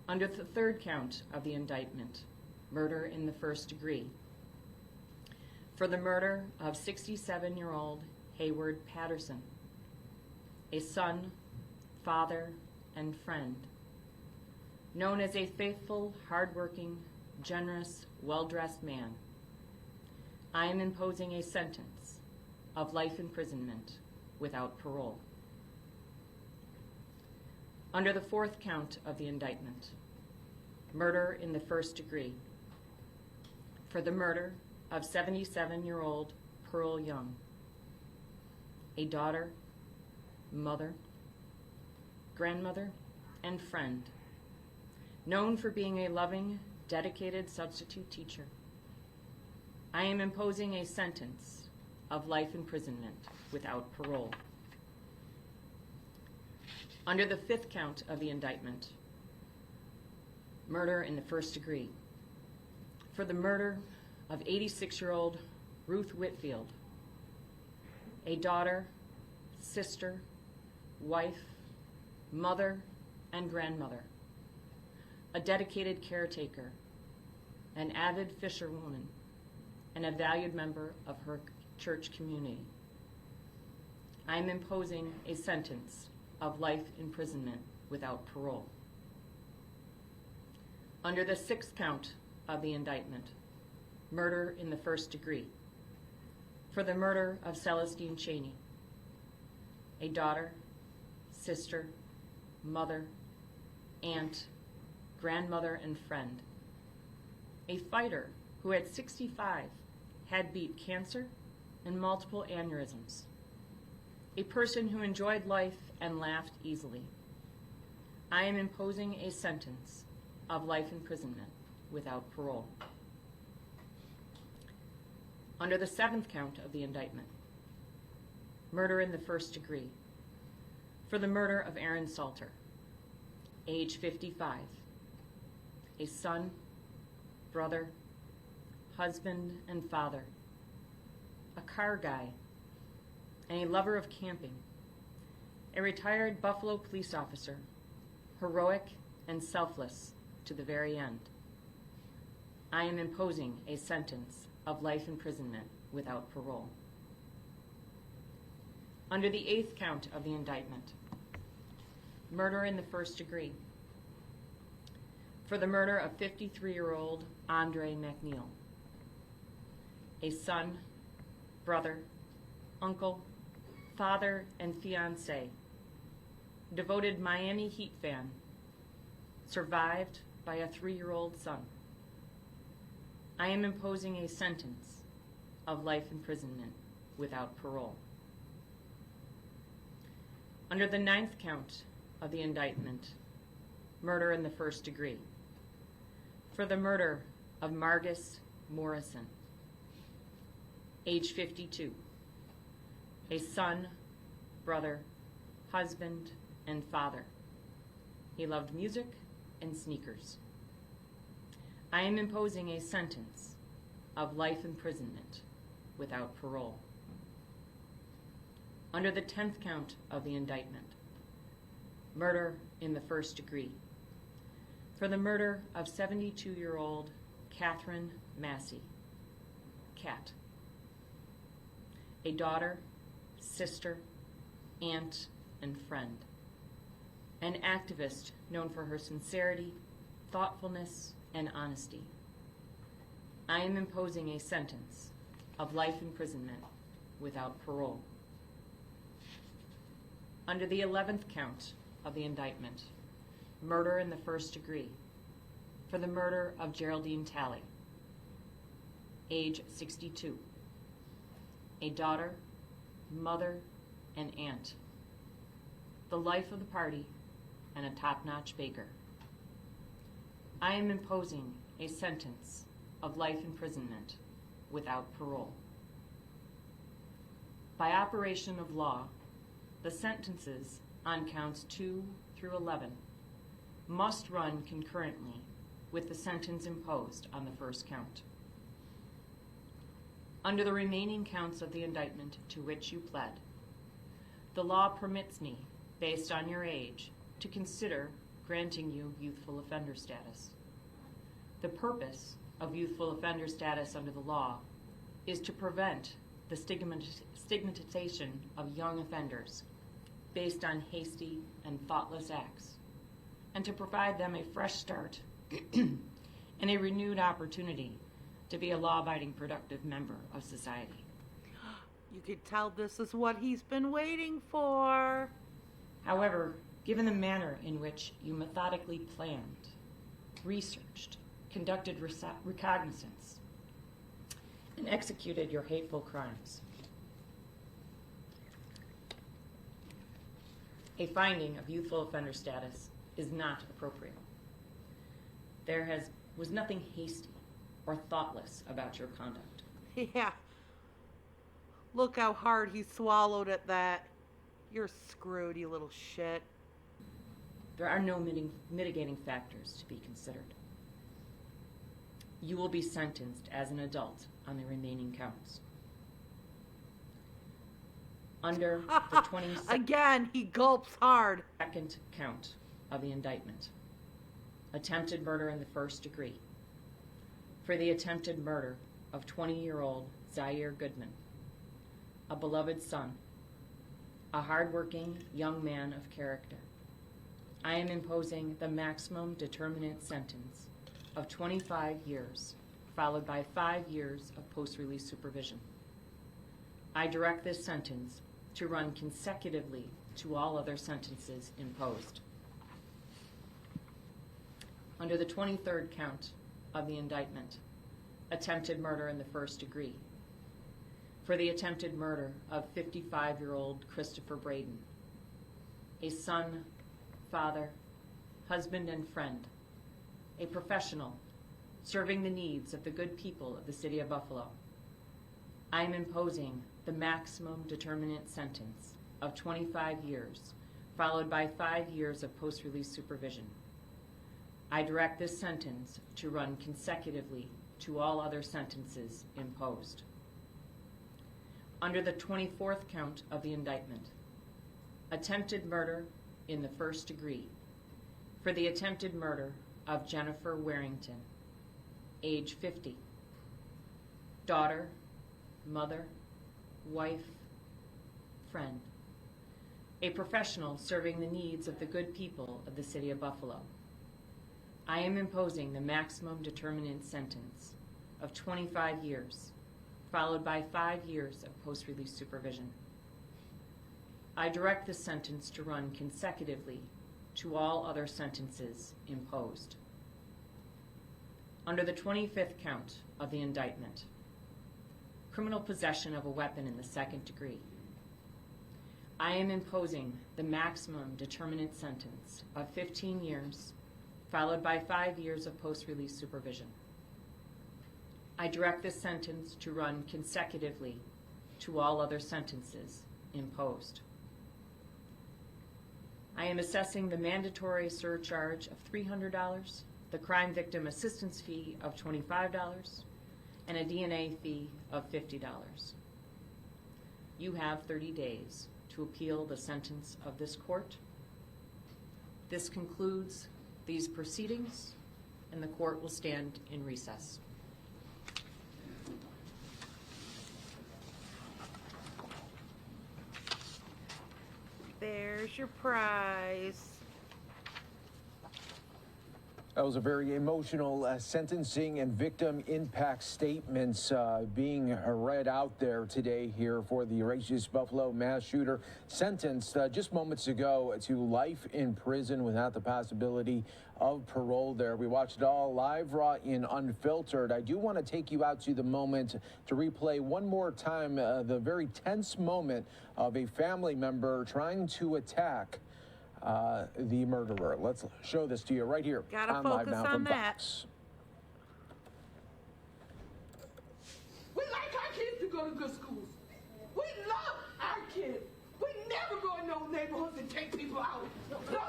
[SPEAKER 3] Under the third count of the indictment, murder in the first degree, for the murder of 67-year-old Hayward Patterson, a son, father, and friend, known as a faithful, hardworking, generous, well-dressed man, I am imposing a sentence of life imprisonment without parole. Under the fourth count of the indictment, murder in the first degree, for the murder of 77-year-old Pearl Young, a daughter, mother, grandmother, and friend, known for being a loving, dedicated substitute teacher, I am imposing a sentence of life imprisonment without parole. Under the fifth count of the indictment, murder in the first degree, for the murder of 86-year-old Ruth Whitfield, a daughter, sister, wife, mother, and grandmother, a dedicated caretaker, an avid fisherwoman, and a valued member of her church community. I am imposing a sentence of life imprisonment without parole. Under the sixth count of the indictment, murder in the first degree, for the murder of Celestine Cheney, a daughter, sister, mother, aunt, grandmother, and friend, a fighter who at 65 had beat cancer and multiple aneurysms, a person who enjoyed life and laughed easily. I am imposing a sentence of life imprisonment without parole. Under the seventh count of the indictment, murder in the first degree, for the murder of Aaron Salter, age 55, a son, brother, husband, and father, a car guy, and a lover of camping, a retired Buffalo police officer, heroic and selfless to the very end. I am imposing a sentence of life imprisonment without parole. Under the eighth count of the indictment, murder in the first degree, for the murder of 53-year-old Andre McNeil, a son, brother, uncle, father, and fiancé, devoted Miami Heat fan, survived by a 3-year-old son. I am imposing a sentence of life imprisonment without parole. Under the ninth count of the indictment, murder in the first degree, for the murder of Margus Morrison, age 52, a son, brother, husband, and father. He loved music and sneakers. I am imposing a sentence of life imprisonment without parole. Under the 10th count of the indictment, murder in the first degree, for the murder of 72-year-old Catherine Massey, Cat, a daughter, sister, aunt, and friend, an activist known for her sincerity, thoughtfulness, and honesty. I am imposing a sentence of life imprisonment without parole. Under the 11th count of the indictment, murder in the first degree, for the murder of Geraldine Talley, age 62, a daughter, mother, and aunt, the life of the party, and a top-notch baker. I am imposing a sentence of life imprisonment without parole. By operation of law, the sentences on counts 2 through 11 must run concurrently with the sentence imposed on the first count. Under the remaining counts of the indictment to which you pled, the law permits me, based on your age, to consider granting you youthful offender status. The purpose of youthful offender status under the law is to prevent the stigmatization of young offenders based on hasty and thoughtless acts, and to provide them a fresh start and a renewed opportunity to be a law-abiding, productive member of society.
[SPEAKER 16] You could tell this is what he's been waiting for.
[SPEAKER 3] However, given the manner in which you methodically planned, researched, conducted recognizance, and executed your hateful crimes, a finding of youthful offender status is not appropriate. There was nothing hasty or thoughtless about your conduct.
[SPEAKER 16] Yeah. Look how hard he swallowed at that. You're screwed, you little shit.
[SPEAKER 3] There are no mitigating factors to be considered. You will be sentenced as an adult on the remaining counts. Under the 22nd
[SPEAKER 16] Again, he gulps hard.
[SPEAKER 3] Count of the indictment, attempted murder in the first degree, for the attempted murder of 20-year-old Zaire Goodman, a beloved son, a hardworking young man of character. I am imposing the maximum determinate sentence of 25 years, followed by 5 years of post-release supervision. I direct this sentence to run consecutively to all other sentences imposed. Under the 23rd count of the indictment, attempted murder in the first degree, for the attempted murder of 55-year-old Christopher Braden, a son, father, husband, and friend, a professional serving the needs of the good people of the city of Buffalo. I am imposing the maximum determinate sentence of 25 years, followed by 5 years of post-release supervision. I direct this sentence to run consecutively to all other sentences imposed. Under the 24th count of the indictment, attempted murder in the first degree, for the attempted murder of Jennifer Warrington, age 50, daughter, mother, wife, friend, a professional serving the needs of the good people of the city of Buffalo. I am imposing the maximum determinate sentence of 25 years, followed by 5 years of post-release supervision. I direct this sentence to run consecutively to all other sentences imposed. Under the 25th count of the indictment, criminal possession of a weapon in the second degree, I am imposing the maximum determinate sentence of 15 years, followed by 5 years of post-release supervision. I direct this sentence to run consecutively to all other sentences imposed. I am assessing the mandatory surcharge of $300, the crime victim assistance fee of $25, and a DNA fee of $50. You have 30 days to appeal the sentence of this court. This concludes these proceedings, and the court will stand in recess.
[SPEAKER 16] There's your prize.
[SPEAKER 6] That was a very emotional sentencing and victim impact statements being read out there today here for the East Buffalo mass shooter sentenced just moments ago to life in prison without the possibility of parole there. We watched it all live, raw, and unfiltered. I do want to take you out to the moment to replay one more time the very tense moment of a family member trying to attack the murderer. Let's show this to you right here
[SPEAKER 16] Gotta
[SPEAKER 6] on Live
[SPEAKER 16] focus
[SPEAKER 6] Now
[SPEAKER 16] on
[SPEAKER 6] from
[SPEAKER 16] that.
[SPEAKER 6] Fox.
[SPEAKER 8] We like our kids to go to good schools. We love our kids. We never go in those neighborhoods and take people out. Don't do it.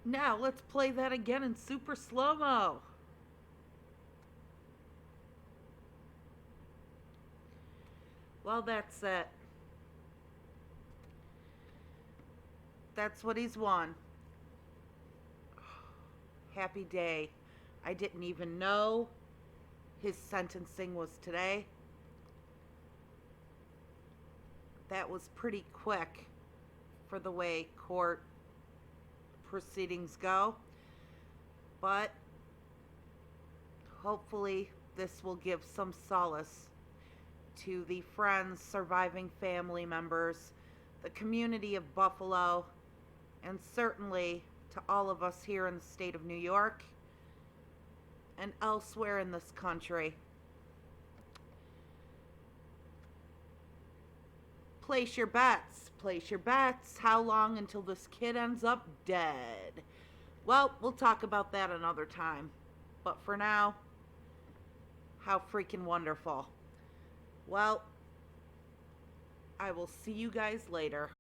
[SPEAKER 16] Now let's play that again in super slow-mo. Well, that's it. That's what he's won. Happy day. I didn't even know his sentencing was today. That was pretty quick for the way court proceedings go, but hopefully this will give some solace to the friends, surviving family members, the community of Buffalo, and certainly to all of us here in the state of New York and elsewhere in this country. Place your bets. Place your bets. How long until this kid ends up dead? Well, we'll talk about that another time. But for now, how freaking wonderful. Well, I will see you guys later.